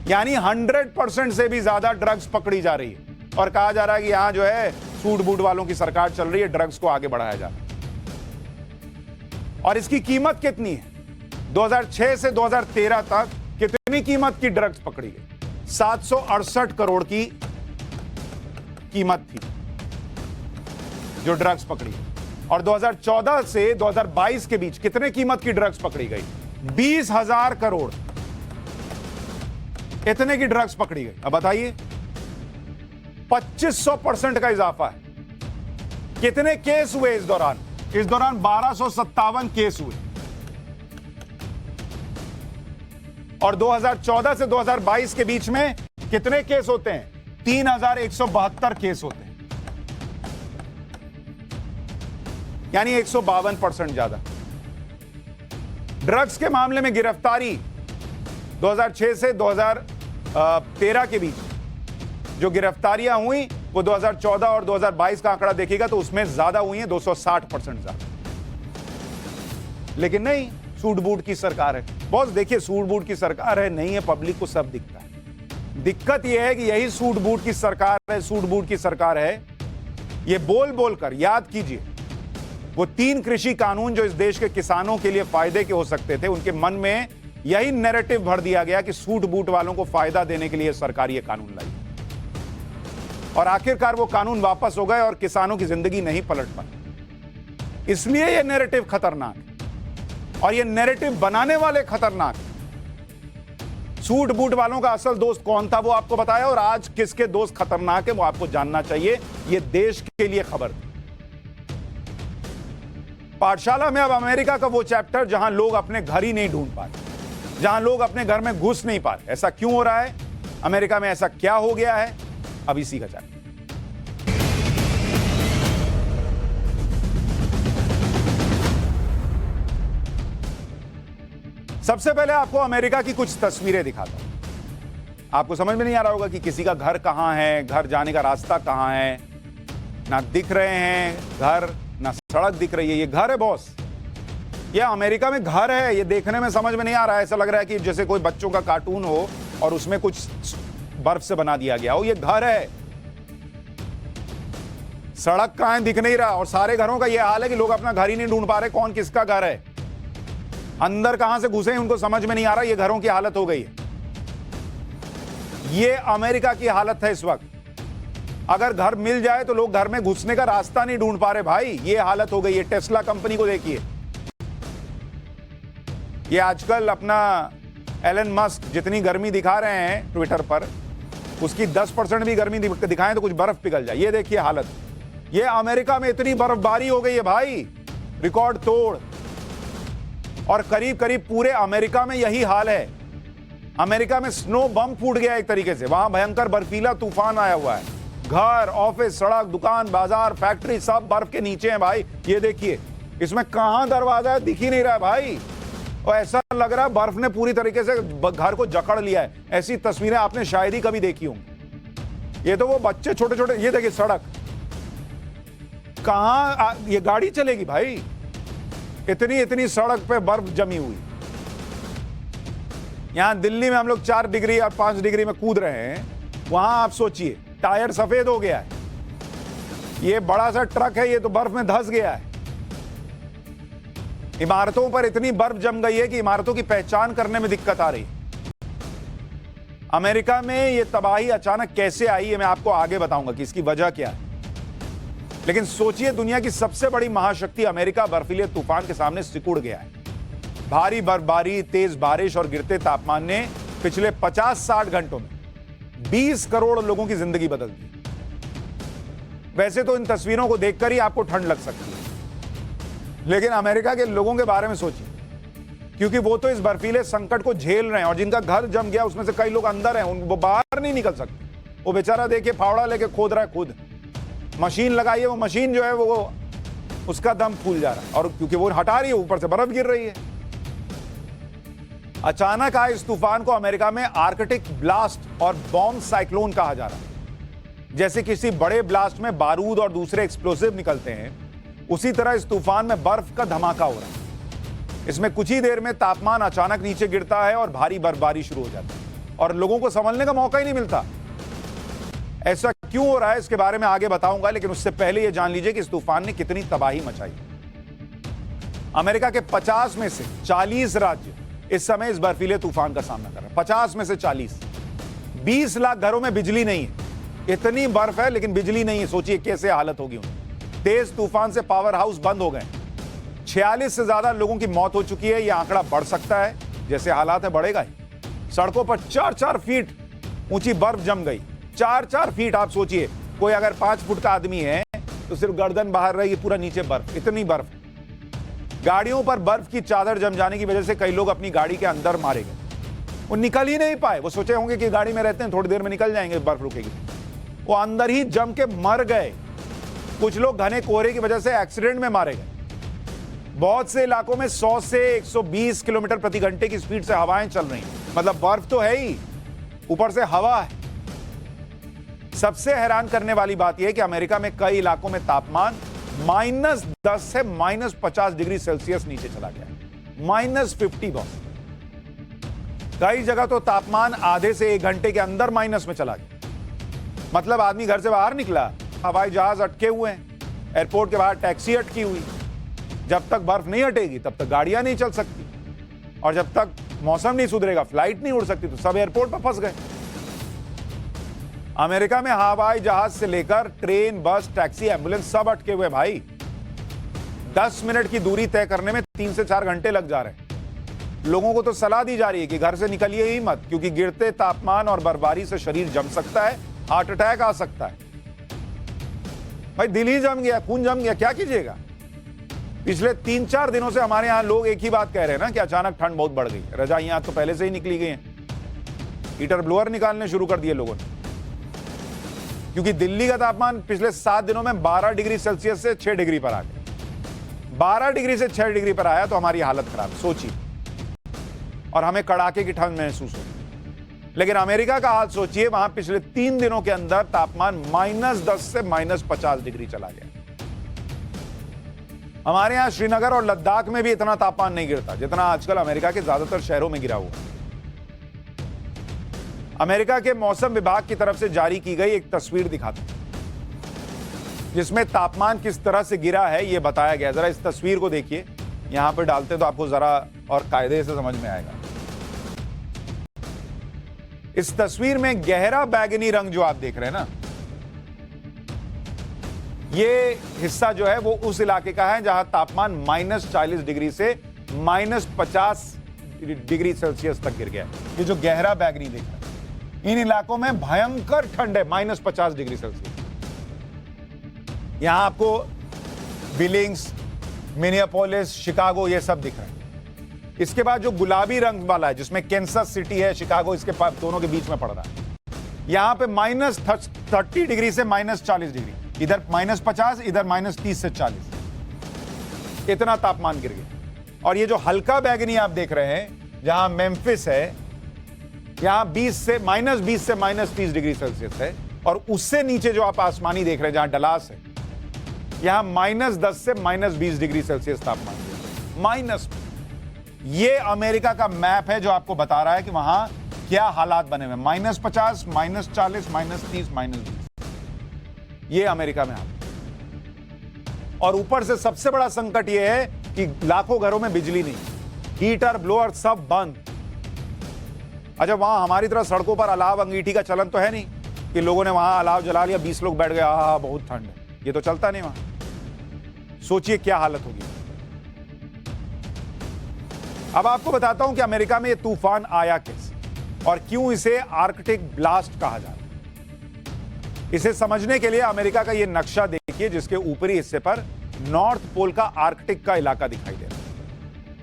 यानी 100% से भी ज्यादा ड्रग्स पकड़ी जा रही है और कहा जा रहा है कि यहां जो है सूट बूट वालों की सरकार चल रही है, ड्रग्स को आगे बढ़ाया जा रहा है। और इसकी कीमत कितनी है? 2006 से 2013 तक कितनी कीमत की ड्रग्स पकड़ी गई? 768 करोड़ की कीमत थी जो ड्रग्स पकड़ी। और 2014 से 2022 के बीच कितने कीमत की ड्रग्स पकड़ी गई? 20,000 करोड़, इतने की ड्रग्स पकड़ी गई। अब बताइए, 2500% का इजाफा है। कितने केस हुए इस दौरान? इस दौरान 1257 केस हुए और 2014 से 2022 के बीच में कितने केस होते हैं? 3172 केस होते हैं, यानी 152% ज्यादा। ड्रग्स के मामले में गिरफ्तारी 2006 से 2013 के बीच जो गिरफ्तारियां हुई वो 2014 और 2022 का आंकड़ा देखिएगा तो उसमें ज्यादा हुई है, 260% ज्यादा। लेकिन नहीं, सूट बूट की सरकार है। बॉस देखिए, सूट बूट की सरकार है, नहीं है, पब्लिक को सब दिखता है। दिक्कत यह है कि यही सूट बूट की सरकार है, सूट बूट की सरकार है, ये बोल बोल कर, याद कीजिए, वो 3 कृषि कानून जो इस देश के किसानों के लिए फायदे के हो सकते थे, उनके मन में यही नैरेटिव भर दिया गया कि सूट बूट वालों को फायदा देने के लिए सरकार ये कानून लाई। और आखिरकार वो कानून वापस हो गए और किसानों की जिंदगी नहीं पलट पाई। इसलिए ये नैरेटिव खतरनाक है और ये नैरेटिव बनाने वाले खतरनाक है। सूट बूट वालों का असल दोस्त कौन था वो आपको बताया, और आज किसके दोस्त खतरनाक है वो आपको जानना चाहिए। ये देश के लिए खबर थी। पाठशाला में अब अमेरिका का वो चैप्टर जहां लोग अपने घर ही नहीं ढूंढ पा रहे, जहां लोग अपने घर में घुस नहीं पा रहे। ऐसा क्यों हो रहा है? अमेरिका में ऐसा क्या हो गया है? अब इसी का चैप्टर। सबसे पहले आपको अमेरिका की कुछ तस्वीरें दिखाता हूं। आपको समझ में नहीं आ रहा होगा कि किसी का घर कहां है, घर जाने का रास्ता कहां है। ना दिख रहे हैं घर, ना सड़क दिख रही है। ये घर है बॉस, ये अमेरिका में घर है। ये देखने में समझ में नहीं आ रहा है, ऐसा लग रहा है कि जैसे कोई बच्चों का कार्टून हो और उसमें कुछ बर्फ से बना दिया गया हो। ये घर है, सड़क कहां है दिख नहीं रहा। और सारे घरों का ये हाल है कि लोग अपना घर ही नहीं ढूंढ पा रहे, कौन किसका घर है, अंदर कहां से घुसे हैं उनको समझ में नहीं आ रहा। ये घरों की हालत हो गई है। ये अमेरिका की हालत है इस वक्त। अगर घर मिल जाए तो लोग घर में घुसने का रास्ता नहीं ढूंढ पा रहे भाई, ये हालत हो गई है। टेस्ला कंपनी को देखिए, ये आजकल अपना एलन मस्क जितनी गर्मी दिखा रहे हैं ट्विटर पर, उसकी 10% भी गर्मी दिखाएं तो कुछ बर्फ पिघल जाए। ये देखिए हालत। ये अमेरिका में इतनी बर्फबारी हो गई है भाई, रिकॉर्ड तोड़। और करीब करीब पूरे अमेरिका में यही हाल है। अमेरिका में स्नो बम फूट गया एक तरीके से, वहां भयंकर बर्फीला तूफान आया हुआ है। घर, ऑफिस, सड़क, दुकान, बाजार, फैक्ट्री सब बर्फ के नीचे हैं भाई। ये देखिए, इसमें कहां दरवाजा है दिख ही नहीं रहा है भाई। और ऐसा लग रहा है बर्फ ने पूरी तरीके से घर को जकड़ लिया है। ऐसी तस्वीरें आपने शायद ही कभी देखी होंगी। ये तो वो बच्चे छोटे छोटे, ये देखिए सड़क, कहां ये गाड़ी चलेगी भाई, इतनी सड़क पे बर्फ जमी हुई। यहां दिल्ली में हम लोग 4 डिग्री और 5 डिग्री में कूद रहे हैं, वहां आप सोचिए टायर सफेद हो गया है। ये बड़ा सा ट्रक है, ये तो बर्फ में धंस गया है। इमारतों पर इतनी बर्फ जम गई है कि इमारतों की पहचान करने में दिक्कत आ रही है। अमेरिका में ये तबाही अचानक कैसे आई है मैं आपको आगे बताऊंगा कि इसकी वजह क्या है। लेकिन सोचिए, दुनिया की सबसे बड़ी महाशक्ति अमेरिका बर्फीले तूफान के सामने सिकुड़ गया है। भारी बर्फबारी, तेज बारिश और गिरते तापमान ने पिछले 50-60 घंटों में 20 करोड़ लोगों की जिंदगी बदल दी। वैसे तो इन तस्वीरों को देखकर ही आपको ठंड लग सकती है, लेकिन अमेरिका के लोगों के बारे में सोचिए, क्योंकि वो तो इस बर्फीले संकट को झेल रहे हैं और जिनका घर जम गया उसमें से कई लोग अंदर हैं, वो बाहर नहीं निकल सकते। वो बेचारा देखिए फावड़ा लेके खोद रहा है, खुद मशीन लगाई है, वो मशीन जो है वो उसका दम फूल जा रहा है, और क्योंकि वो हटा रही है, ऊपर से बर्फ गिर रही है। अचानक आए इस तूफान को अमेरिका में आर्कटिक ब्लास्ट और बॉम्ब साइक्लोन कहा जा रहा है। जैसे किसी बड़े ब्लास्ट में बारूद और दूसरे एक्सप्लोसिव निकलते हैं, उसी तरह इस तूफान में बर्फ का धमाका हो रहा है। इसमें कुछ ही देर में तापमान अचानक नीचे गिरता है और भारी बर्फबारी शुरू हो जाती है और लोगों को संभलने का मौका ही नहीं मिलता। ऐसा क्यों हो रहा है इसके बारे में आगे बताऊंगा, लेकिन उससे पहले यह जान लीजिए कि इस तूफान ने कितनी तबाही मचाई। अमेरिका के 50 में से 40 राज्य इस समय इस बर्फीले तूफान का सामना कर रहे हैं। 50 में से 40। 20 लाख घरों में बिजली नहीं है। इतनी बर्फ है लेकिन बिजली नहीं है। सोचिए कैसे हालत होगी उनकी। तेज तूफान से पावर हाउस बंद हो गए। 46 से ज्यादा लोगों की मौत हो चुकी है। यह आंकड़ा बढ़ सकता है, जैसे हालात है बढ़ेगा ही। सड़कों पर 4-4 फीट ऊंची बर्फ जम गई। 4-4 फीट। आप सोचिए, कोई अगर 5 फुट का आदमी है तो सिर्फ गर्दन बाहर रहेगी, पूरा नीचे बर्फ। इतनी बर्फ। गाड़ियों पर बर्फ की चादर जम जाने की वजह से कई लोग अपनी गाड़ी के अंदर मारे गए वो निकल ही नहीं पाए। वो सोचे होंगे कि गाड़ी में रहते हैं, थोड़ी देर में निकल जाएंगे, बर्फ रुकेगी। वो अंदर ही जम के मर गए। कुछ लोग घने कोहरे की वजह से एक्सीडेंट में मारे गए। बहुत से इलाकों में 100 से 120 किलोमीटर प्रति घंटे की स्पीड से हवाएं चल रही हैं। मतलब बर्फ तो है ही, ऊपर से हवा है। सबसे हैरान करने वाली बात यह है कि अमेरिका में कई इलाकों में तापमान -10 से -50 डिग्री सेल्सियस नीचे चला गया है। -50 बॉस। कई जगह तो तापमान आधे से 1 घंटे के अंदर माइनस में चला गया। मतलब आदमी घर से बाहर निकला, हवाई जहाज अटके हुए हैं, एयरपोर्ट के बाहर टैक्सी अटकी हुई। जब तक बर्फ नहीं हटेगी तब तक गाड़ियां नहीं चल सकती, और जब तक मौसम नहीं सुधरेगा फ्लाइट नहीं उड़ सकती। तो सब एयरपोर्ट पर फंस गए। अमेरिका में हवाई जहाज से लेकर ट्रेन, बस, टैक्सी, एम्बुलेंस सब अटके हुए भाई। 10 मिनट की दूरी तय करने में 3 से 4 घंटे लग जा रहे हैं। लोगों को तो सलाह दी जा रही है कि घर से निकलिए ही मत, क्योंकि गिरते तापमान और बर्फबारी से शरीर जम सकता है, हार्ट अटैक आ सकता है। भाई दिल ही जम गया, खून जम गया, क्या कीजिएगा। पिछले 3-4 दिनों से हमारे यहां लोग एक ही बात कह रहे हैं ना कि अचानक ठंड बहुत बढ़ गई। रजाइयां तो पहले से ही निकली गई हैं, हीटर ब्लोअर निकालने शुरू कर दिए लोगों ने, क्योंकि दिल्ली का तापमान पिछले 7 दिनों में 12 डिग्री सेल्सियस से 6 डिग्री पर आ गया। 12 डिग्री से 6 डिग्री पर आया तो हमारी हालत खराब, सोचिए। और हमें कड़ाके की ठंड महसूस होती। लेकिन अमेरिका का हाल सोचिए, वहां पिछले 3 दिनों के अंदर तापमान -10 से -50 डिग्री चला गया। हमारे यहां श्रीनगर और लद्दाख में भी इतना तापमान नहीं गिरता जितना आजकल अमेरिका के ज्यादातर शहरों में गिरा हुआ। अमेरिका के मौसम विभाग की तरफ से जारी की गई एक तस्वीर दिखाता हूं, जिसमें तापमान किस तरह से गिरा है यह बताया गया। जरा इस तस्वीर को देखिए, यहां पर डालते तो आपको जरा और कायदे से समझ में आएगा। इस तस्वीर में गहरा बैगनी रंग जो आप देख रहे हैं ना, ये हिस्सा जो है वो उस इलाके का है जहां तापमान -40 डिग्री से -50 डिग्री सेल्सियस तक गिर गया है। ये जो गहरा बैगनी देख रहे हैं, इन इलाकों में भयंकर ठंड है, -50 डिग्री सेल्सियस। यहां आपको बिलिंग्स, मिनियापोलिस, शिकागो ये सब दिख रहे हैं। इसके बाद जो गुलाबी रंग वाला है, जिसमें कैंसस सिटी है, शिकागो, इसके दोनों के बीच में पड़ रहा है, यहां पे -30 डिग्री से -40 डिग्री, इधर -50, इधर -30 से 40, इतना तापमान गिर गया। और ये जो हल्का बैगनी आप देख रहे हैं, जहां मेम्फिस है, यहां -20 से -30 डिग्री सेल्सियस है। और उससे नीचे जो आप आसमानी देख रहे हैं, जहां डलास है, यहां -10 से -20 डिग्री सेल्सियस तापमान माइनस। ये अमेरिका का मैप है जो आपको बता रहा है कि वहां क्या हालात बने हुए, -50, -40, -30, -20। ये अमेरिका में हाल। और ऊपर से सबसे बड़ा संकट यह है कि लाखों घरों में बिजली नहीं, हीटर ब्लोअर सब बंद। अच्छा, वहां हमारी तरह सड़कों पर अलाव अंगीठी का चलन तो है नहीं कि लोगों ने वहां अलाव जला लिया, 20 लोग बैठ गए, हाँ बहुत ठंड है, ये तो चलता नहीं वहां। सोचिए क्या हालत होगी। अब आपको बताता हूं कि अमेरिका में ये तूफान आया कैसे और क्यों इसे आर्कटिक ब्लास्ट कहा जाता है। इसे समझने के लिए अमेरिका का ये नक्शा देखिए, जिसके ऊपरी हिस्से पर नॉर्थ पोल का आर्कटिक का इलाका दिखाई दे रहा है,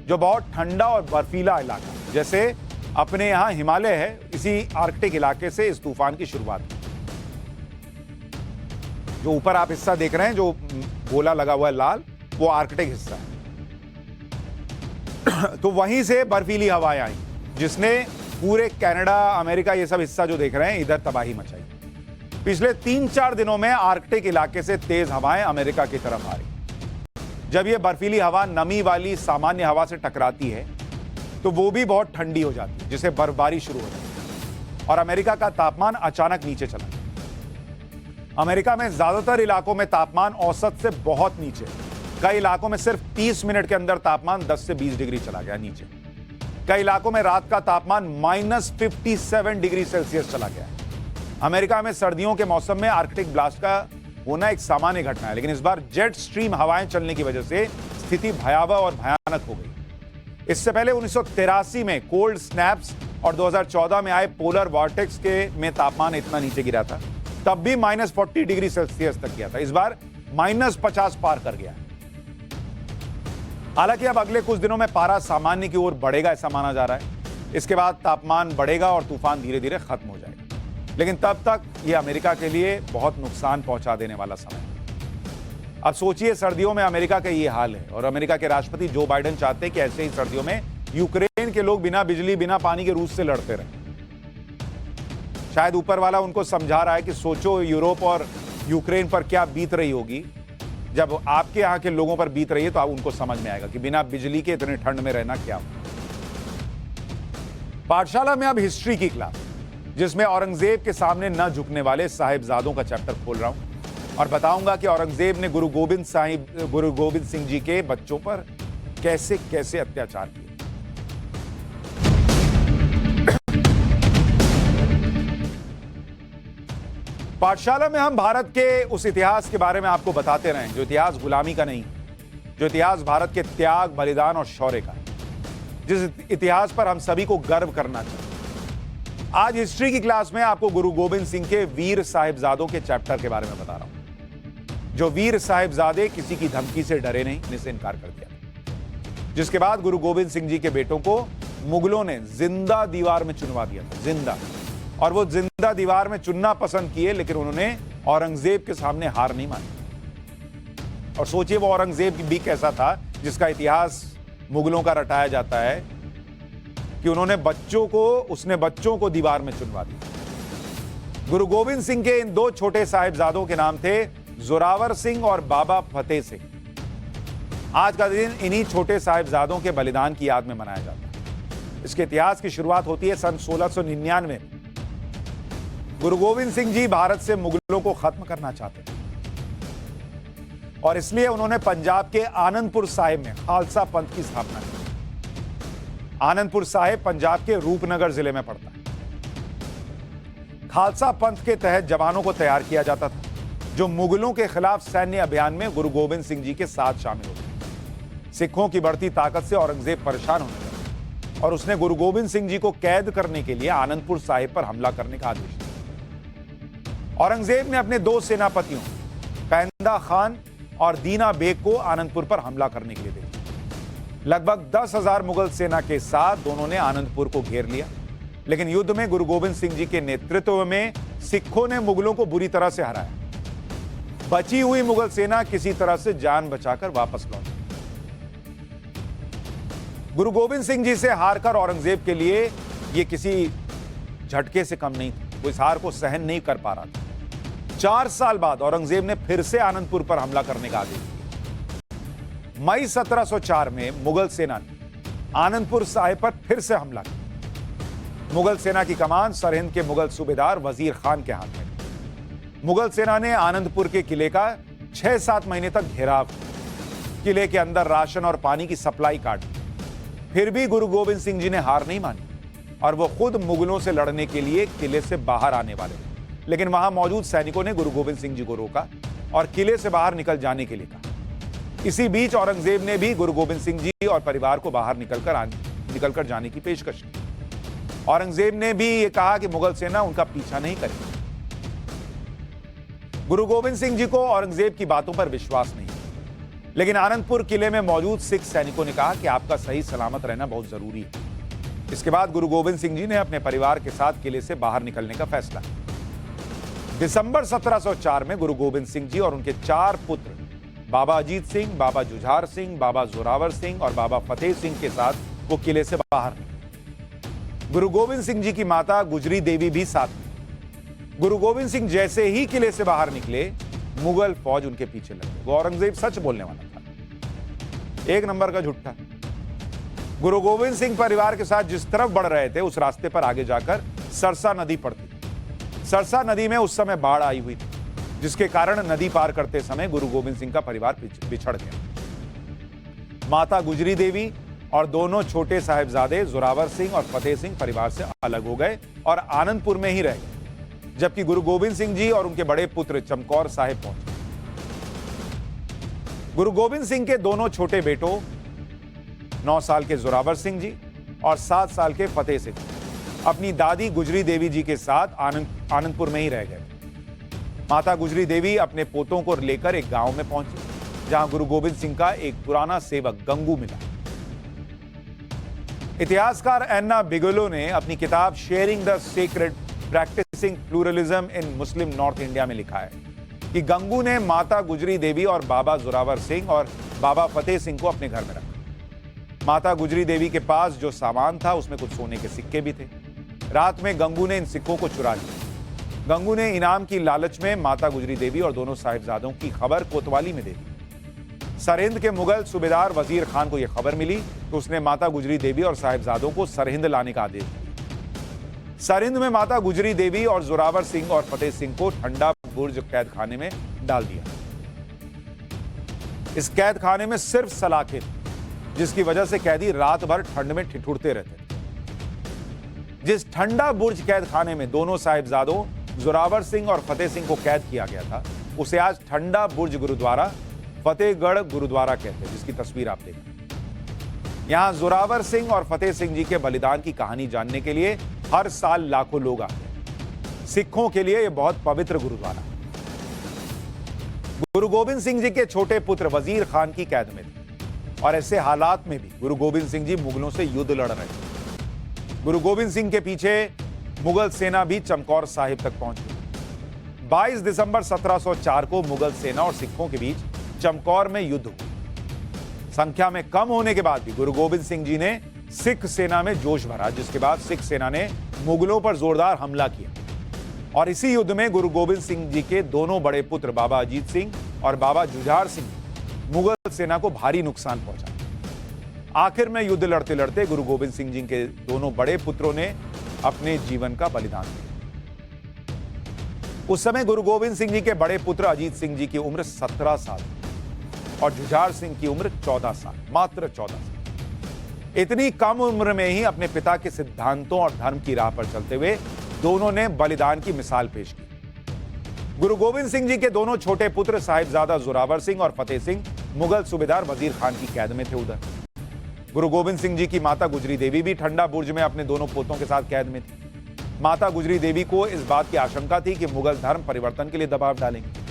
जो बहुत ठंडा और बर्फीला इलाका है। जैसे अपने यहां हिमालय है, इसी आर्कटिक इलाके से इस तूफान की शुरुआत हुई। जो ऊपर आप हिस्सा देख रहे हैं, जो गोला लगा हुआ है लाल, वो आर्कटिक हिस्सा है। तो वहीं से बर्फीली हवाएं आई, जिसने पूरे कनाडा, अमेरिका, ये सब हिस्सा जो देख रहे हैं, इधर तबाही मचाई। पिछले 3-4 दिनों में आर्कटिक इलाके से तेज हवाएं अमेरिका की तरफ आ रही। जब ये बर्फीली हवा नमी वाली सामान्य हवा से टकराती है तो वो भी बहुत ठंडी हो जाती है, जिससे बर्फबारी शुरू हो जाती है और अमेरिका का तापमान अचानक नीचे चला गया। अमेरिका में ज्यादातर इलाकों में तापमान औसत से बहुत नीचे, कई इलाकों में सिर्फ 30 मिनट के अंदर तापमान 10 से 20 डिग्री चला गया नीचे। कई इलाकों में रात का तापमान -57 डिग्री सेल्सियस चला गया। अमेरिका में सर्दियों के मौसम में आर्कटिक ब्लास्ट का होना एक सामान्य घटना है, लेकिन इस बार जेट स्ट्रीम हवाएं चलने की वजह से स्थिति भयावह और भयानक हो गई। इससे पहले 1983 में कोल्ड स्नैप्स और 2014 में आए पोलर वॉर्टेक्स के में तापमान इतना नीचे गिरा था, तब भी -40 डिग्री सेल्सियस तक गया था। इस बार -50 पार कर गया। हालांकि अब अगले कुछ दिनों में पारा सामान्य की ओर बढ़ेगा, ऐसा माना जा रहा है। इसके बाद तापमान बढ़ेगा और तूफान धीरे धीरे खत्म हो जाएगा, लेकिन तब तक यह अमेरिका के लिए बहुत नुकसान पहुंचा देने वाला समय है। अब सोचिए, सर्दियों में अमेरिका का ये हाल है और अमेरिका के राष्ट्रपति जो बाइडेन चाहते हैं कि ऐसे ही सर्दियों में यूक्रेन के लोग बिना बिजली बिना पानी के रूस से लड़ते रहे। शायद ऊपर वाला उनको समझा रहा है कि सोचो यूरोप और यूक्रेन पर क्या बीत रही होगी, जब आपके यहां के लोगों पर बीत रही है तो आप उनको समझ में आएगा कि बिना बिजली के इतने ठंड में रहना क्या होगा। पाठशाला में अब हिस्ट्री की क्लास, जिसमें औरंगजेब के सामने न झुकने वाले साहिबजादों का चैप्टर खोल रहा हूं और बताऊंगा कि औरंगजेब ने गुरु गोविंद सिंह जी के बच्चों पर कैसे कैसे अत्याचार किए। पाठशाला में हम भारत के उस इतिहास के बारे में आपको बताते रहे जो इतिहास गुलामी का नहीं, जो इतिहास भारत के त्याग, बलिदान और शौर्य का है, जिस इतिहास पर हम सभी को गर्व करना चाहिए। आज हिस्ट्री की क्लास में आपको गुरु गोविंद सिंह के वीर साहिबजादों के चैप्टर के बारे में बता रहा हूं। जो वीर साहिबजादे किसी की धमकी से डरे नहीं, इनसे इनकार कर दिया, जिसके बाद गुरु गोविंद सिंह जी के बेटों को मुगलों ने जिंदा दीवार में चुनवा दिया था, जिंदा। और वो जिंदा दीवार में चुनना पसंद किए, लेकिन उन्होंने औरंगजेब के सामने हार नहीं मानी। और सोचिए वो औरंगजेब भी कैसा था जिसका इतिहास मुगलों का रटाया जाता है कि उसने बच्चों को दीवार में चुनवा दिया। गुरु गोविंद सिंह के इन दो छोटे साहिबजादों के नाम थे जोरावर सिंह और बाबा फतेह सिंह। आज का दिन इन्हीं छोटे साहिबजादों के बलिदान की याद में मनाया जाता है। इसके इतिहास की शुरुआत होती है सन 1699। गुरु गोविंद सिंह जी भारत से मुगलों को खत्म करना चाहते थे और इसलिए उन्होंने पंजाब के आनंदपुर साहिब में खालसा पंथ की स्थापना की। आनंदपुर साहिब पंजाब के रूपनगर जिले में पड़ता है। खालसा पंथ के तहत जवानों को तैयार किया जाता था जो मुगलों के खिलाफ सैन्य अभियान में गुरु गोविंद सिंह जी के साथ शामिल होते। सिखों की बढ़ती ताकत से औरंगजेब परेशान होने लगा और उसने गुरु गोविंद सिंह जी को कैद करने के लिए आनंदपुर साहिब पर हमला करने का आदेश दिया। औरंगजेब ने अपने दो सेनापतियों पैंदा खान और दीना बेग को आनंदपुर पर हमला करने के लिए भेजा। लगभग 10,000 मुगल सेना के साथ दोनों ने आनंदपुर को घेर लिया, लेकिन युद्ध में गुरु गोविंद सिंह जी के नेतृत्व में सिखों ने मुगलों को बुरी तरह से हराया। बची हुई मुगल सेना किसी तरह से जान बचाकर वापस लौटी। गुरु गोविंद सिंह जी से हारकर औरंगजेब के लिए यह किसी झटके से कम नहीं था। वो इस हार को सहन नहीं कर पा रहा था। 4 साल बाद औरंगजेब ने फिर से आनंदपुर पर हमला करने का आदेश दिया। मई 1704 में मुगल सेना ने आनंदपुर साहिब पर फिर से हमला किया। मुगल सेना की कमान सरहिंद के मुगल सूबेदार वजीर खान के हाथ में। मुगल सेना ने आनंदपुर के किले का 6-7 महीने तक घेराव किया। किले के अंदर राशन और पानी की सप्लाई काट दी। फिर भी गुरु गोविंद सिंह जी ने हार नहीं मानी और वो खुद मुगलों से लड़ने के लिए किले से बाहर आने वाले थे, लेकिन वहां मौजूद सैनिकों ने गुरु गोविंद सिंह जी को रोका और किले से बाहर निकल जाने के लिए कहा। इसी बीच औरंगजेब ने भी गुरु गोविंद सिंह जी और परिवार को बाहर निकलकर जाने की पेशकश की। औरंगजेब ने भी यह कहा कि मुगल सेना उनका पीछा नहीं करेगी। गुरु गोविंद सिंह जी को औरंगजेब की बातों पर विश्वास नहीं, लेकिन आनंदपुर किले में मौजूद सिख सैनिकों ने कहा कि आपका सही सलामत रहना बहुत जरूरी है। इसके बाद गुरु गोविंद सिंह जी ने अपने परिवार के साथ किले से बाहर निकलने का फैसला किया। दिसंबर 1704 में गुरु गोविंद सिंह जी और उनके 4 पुत्र बाबा अजीत सिंह, बाबा जुझार सिंह, बाबा जोरावर सिंह और बाबा फतेह सिंह के साथ वो किले से बाहर निकले। गुरु गोविंद सिंह जी की माता गुजरी देवी भी साथ में। गुरु गोविंद सिंह जैसे ही किले से बाहर निकले, मुगल फौज उनके पीछे लगे। वो औरंगजेब सच बोलने वाला था, एक नंबर का झूठा। गुरु गोविंद सिंह परिवार के साथ जिस तरफ बढ़ रहे थे, उस रास्ते पर आगे जाकर सरसा नदी पड़ती। सरसा नदी में उस समय बाढ़ आई हुई थी, जिसके कारण नदी पार करते समय गुरु गोविंद सिंह का परिवार बिछड़ गया। माता गुजरी देवी और दोनों छोटे साहिबजादे जोरावर सिंह और फतेह सिंह परिवार से अलग हो गए और आनंदपुर में ही रह गए, जबकि गुरु गोविंद सिंह जी और उनके बड़े पुत्र चमकौर साहिब पहुंचे। गुरु गोविंद सिंह के दोनों छोटे बेटों 9 साल के जोरावर सिंह जी और 7 साल के फतेह सिंह अपनी दादी गुजरी देवी जी के साथ आनंदपुर में ही रह गए। माता गुजरी देवी अपने पोतों को लेकर एक गांव में पहुंची, जहां गुरु गोविंद सिंह का एक पुराना सेवक गंगू मिला। इतिहासकार एन्ना बिगेलो ने अपनी किताब sharing the secret practising pluralism in Muslim north India में लिखा है कि गंगू ने माता गुजरी देवी और बाबा जोरावर सिंह और बाबा फतेह सिंह को अपने घर में रखा। माता गुजरी देवी के पास जो सामान था उसमें कुछ सोने के सिक्के भी थे। रात में गंगू ने इन सिक्कों को चुरा लिया। गंगू ने इनाम की लालच में माता गुजरी देवी और दोनों साहिबजादों की खबर कोतवाली में दे दी। सरहिंद के मुगल सूबेदार वजीर खान को यह खबर मिली तो उसने माता गुजरी देवी और साहिबजादों को सरहिंद लाने का आदेश दिया। सरहिंद में माता गुजरी देवी और जोरावर सिंह और फतेह सिंह को ठंडा बुर्ज कैद खाने में डाल दिया। इस कैद खाने में सिर्फ सलाखें थी, जिसकी वजह से कैदी रात भर ठंड में ठिठुरते रहते थे। जिस ठंडा बुर्ज कैद खाने में दोनों साहिबजादों जोरावर सिंह और फतेह सिंह को कैद किया गया था उसे आज ठंडा बुर्ज गुरुद्वारा फतेहगढ़ गुरुद्वारा कहते हैं, जिसकी तस्वीर आप देखें। यहां जोरावर सिंह और फतेह सिंह जी के बलिदान की कहानी जानने के लिए हर साल लाखों लोग आते हैं। सिखों के लिए यह बहुत पवित्र गुरुद्वारा। गुरु गोविंद सिंह जी के छोटे पुत्र वजीर खान की कैद में थे और ऐसे हालात में भी गुरु गोविंद सिंह जी मुगलों से युद्ध लड़ रहे थे। गुरु गोविंद सिंह के पीछे मुगल सेना भी चमकौर साहिब तक पहुंच गई। 22 दिसंबर 1704 को मुगल सेना और सिखों के बीच चमकौर में युद्ध हुआ। संख्या में कम होने के बाद भी गुरु गोविंद सिंह जी ने सिख सेना में जोश भरा, जिसके बाद सिख सेना ने मुगलों पर जोरदार हमला किया और इसी युद्ध में गुरु गोविंद सिंह जी के दोनों बड़े पुत्र बाबा अजीत सिंह और बाबा जुझार सिंह मुगल सेना को भारी नुकसान पहुंचा। आखिर में युद्ध लड़ते लड़ते गुरु गोविंद सिंह जी के दोनों बड़े पुत्रों ने अपने जीवन का बलिदान दिया। उस समय गुरु गोविंद सिंह जी के बड़े पुत्र अजीत सिंह जी की उम्र 17 साल और जुझार सिंह की उम्र 14 साल, मात्र 14 साल। इतनी कम उम्र में ही अपने पिता के सिद्धांतों और धर्म की राह पर चलते हुए दोनों ने बलिदान की मिसाल पेश की। गुरु गोविंद सिंह जी के दोनों छोटे पुत्र साहिबजादा जोरावर सिंह और फतेह सिंह मुगल सूबेदार वजीर खान की कैद में थे। उधर गुरु गोविंद सिंह जी की माता गुजरी देवी भी ठंडा बुर्ज में अपने दोनों पोतों के साथ कैद में थी। माता गुजरी देवी को इस बात की आशंका थी कि मुगल धर्म परिवर्तन के लिए दबाव डालेंगे।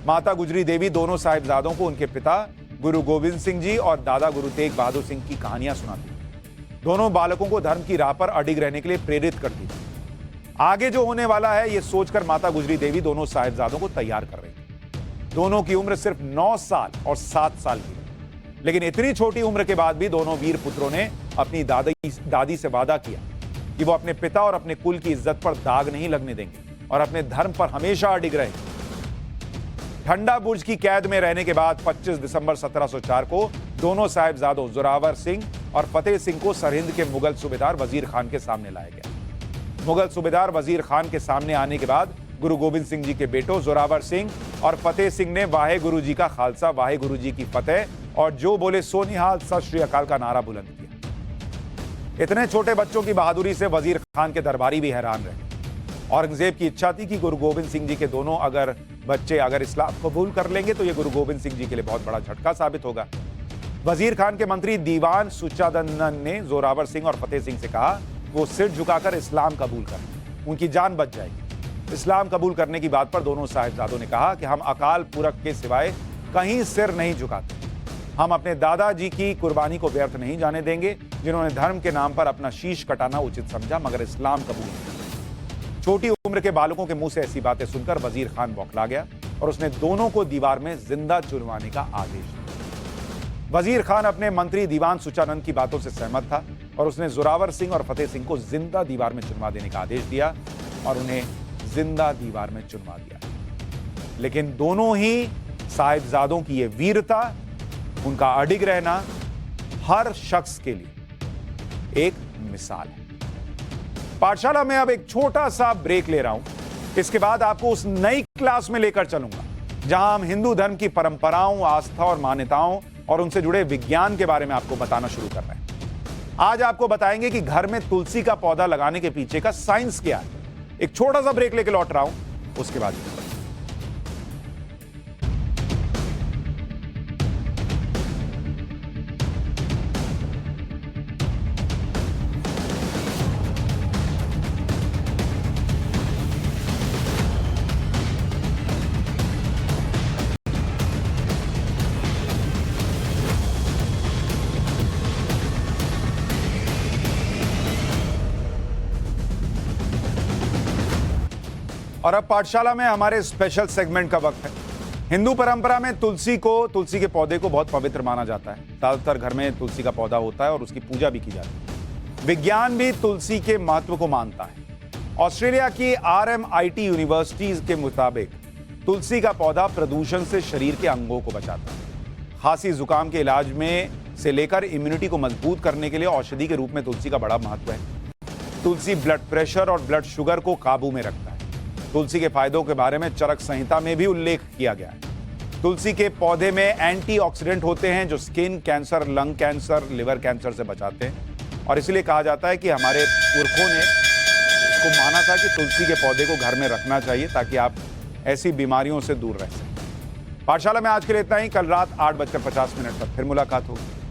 माता गुजरी देवी दोनों साहिबजादों को उनके पिता गुरु गोविंद सिंह जी और दादा गुरु तेग बहादुर सिंह की कहानियां सुनाती। दोनों बालकों को धर्म की राह पर अडिग रहने के लिए प्रेरित करती थी। आगे जो होने वाला है यह सोचकर माता गुजरी देवी दोनों साहिबजादों को तैयार कर रही थी। दोनों की उम्र सिर्फ 9 साल और 7 साल की, लेकिन इतनी छोटी उम्र के बाद भी दोनों वीर पुत्रों ने अपनी दादी से वादा किया कि वो अपने पिता और अपने कुल की इज्जत पर दाग नहीं लगने देंगे और अपने धर्म पर हमेशा अडिग रहेंगे। ठंडा बुर्ज की कैद में रहने के बाद 25 दिसंबर 1704 को दोनों साहिबजादों जोरावर सिंह और फतेह सिंह को सरहिंद के मुगल सूबेदार वजीर खान के सामने लाया गया। मुगल सूबेदार वजीर खान के सामने आने के बाद गुरु गोविंद सिंह जी के बेटों जोरावर सिंह और फतेह सिंह ने वाहे गुरु जी का खालसा, वाहे गुरु जी की फतेह और जो बोले सो निहाल, सत श्री अकाल का नारा बुलंद किया। इतने छोटे बच्चों की बहादुरी से वजीर खान के दरबारी भी हैरान रहे। औरंगजेब की इच्छा थी कि गुरु गोविंद सिंह जी के दोनों बच्चे अगर इस्लाम कबूल कर लेंगे तो यह गुरु गोविंद सिंह जी के लिए बहुत बड़ा झटका साबित होगा। वजीर खान के मंत्री दीवान सुचानंद ने जोरावर सिंह और फतेह सिंह से कहा वो सिर झुकाकर इस्लाम कबूल करें, उनकी जान बच जाएगी। इस्लाम कबूल करने की बात पर दोनों साहिबजादों ने कहा कि हम अकाल पुरख के सिवाय कहीं सिर नहीं झुकाते। हम अपने दादाजी की कुर्बानी को व्यर्थ नहीं जाने देंगे, जिन्होंने धर्म के नाम पर अपना शीश कटाना उचित समझा मगर इस्लाम कबूल नहीं। छोटी उम्र के बालकों के मुंह से ऐसी बातें सुनकर वजीर खान बौखला गया और उसने दोनों को दीवार में जिंदा चुनवाने का आदेश दिया। वजीर खान अपने मंत्री दीवान सुचानंद की बातों से सहमत था और उसने जोरावर सिंह और फतेह सिंह को जिंदा दीवार में चुनवा देने का आदेश दिया और उन्हें जिंदा दीवार में चुनवा दिया। लेकिन दोनों ही साहिबजादों की यह वीरता, उनका अडिग रहना हर शख्स के लिए एक मिसाल है। पाठशाला में अब एक छोटा सा ब्रेक ले रहा हूं। इसके बाद आपको उस नई क्लास में लेकर चलूंगा जहां हम हिंदू धर्म की परंपराओं, आस्था और मान्यताओं और उनसे जुड़े विज्ञान के बारे में आपको बताना शुरू कर रहे हैं। आज आपको बताएंगे कि घर में तुलसी का पौधा लगाने के पीछे का साइंस क्या है। एक छोटा सा ब्रेक लेकर लौट रहा हूं, उसके बाद और अब पाठशाला में हमारे स्पेशल सेगमेंट का वक्त है। हिंदू परंपरा में तुलसी के पौधे को बहुत पवित्र माना जाता है। ज्यादातर घर में तुलसी का पौधा होता है और उसकी पूजा भी की जाती है। विज्ञान भी तुलसी के महत्व को मानता है। ऑस्ट्रेलिया की RMIT यूनिवर्सिटी के मुताबिक तुलसी का पौधा प्रदूषण से शरीर के अंगों को बचाता है। खांसी जुकाम के इलाज में से लेकर इम्यूनिटी को मजबूत करने के लिए औषधि के रूप में तुलसी का बड़ा महत्व है। तुलसी ब्लड प्रेशर और ब्लड शुगर को काबू में रखता है। तुलसी के फायदों के बारे में चरक संहिता में भी उल्लेख किया गया है। तुलसी के पौधे में एंटीऑक्सीडेंट होते हैं जो skin cancer, lung cancer, liver cancer से बचाते हैं और इसलिए कहा जाता है कि हमारे पुरखों ने इसको माना था कि तुलसी के पौधे को घर में रखना चाहिए ताकि आप ऐसी बीमारियों से दूर रह सकें। पाठशाला में आज के लिए इतना ही। कल रात 8:50 तक फिर मुलाकात होगी।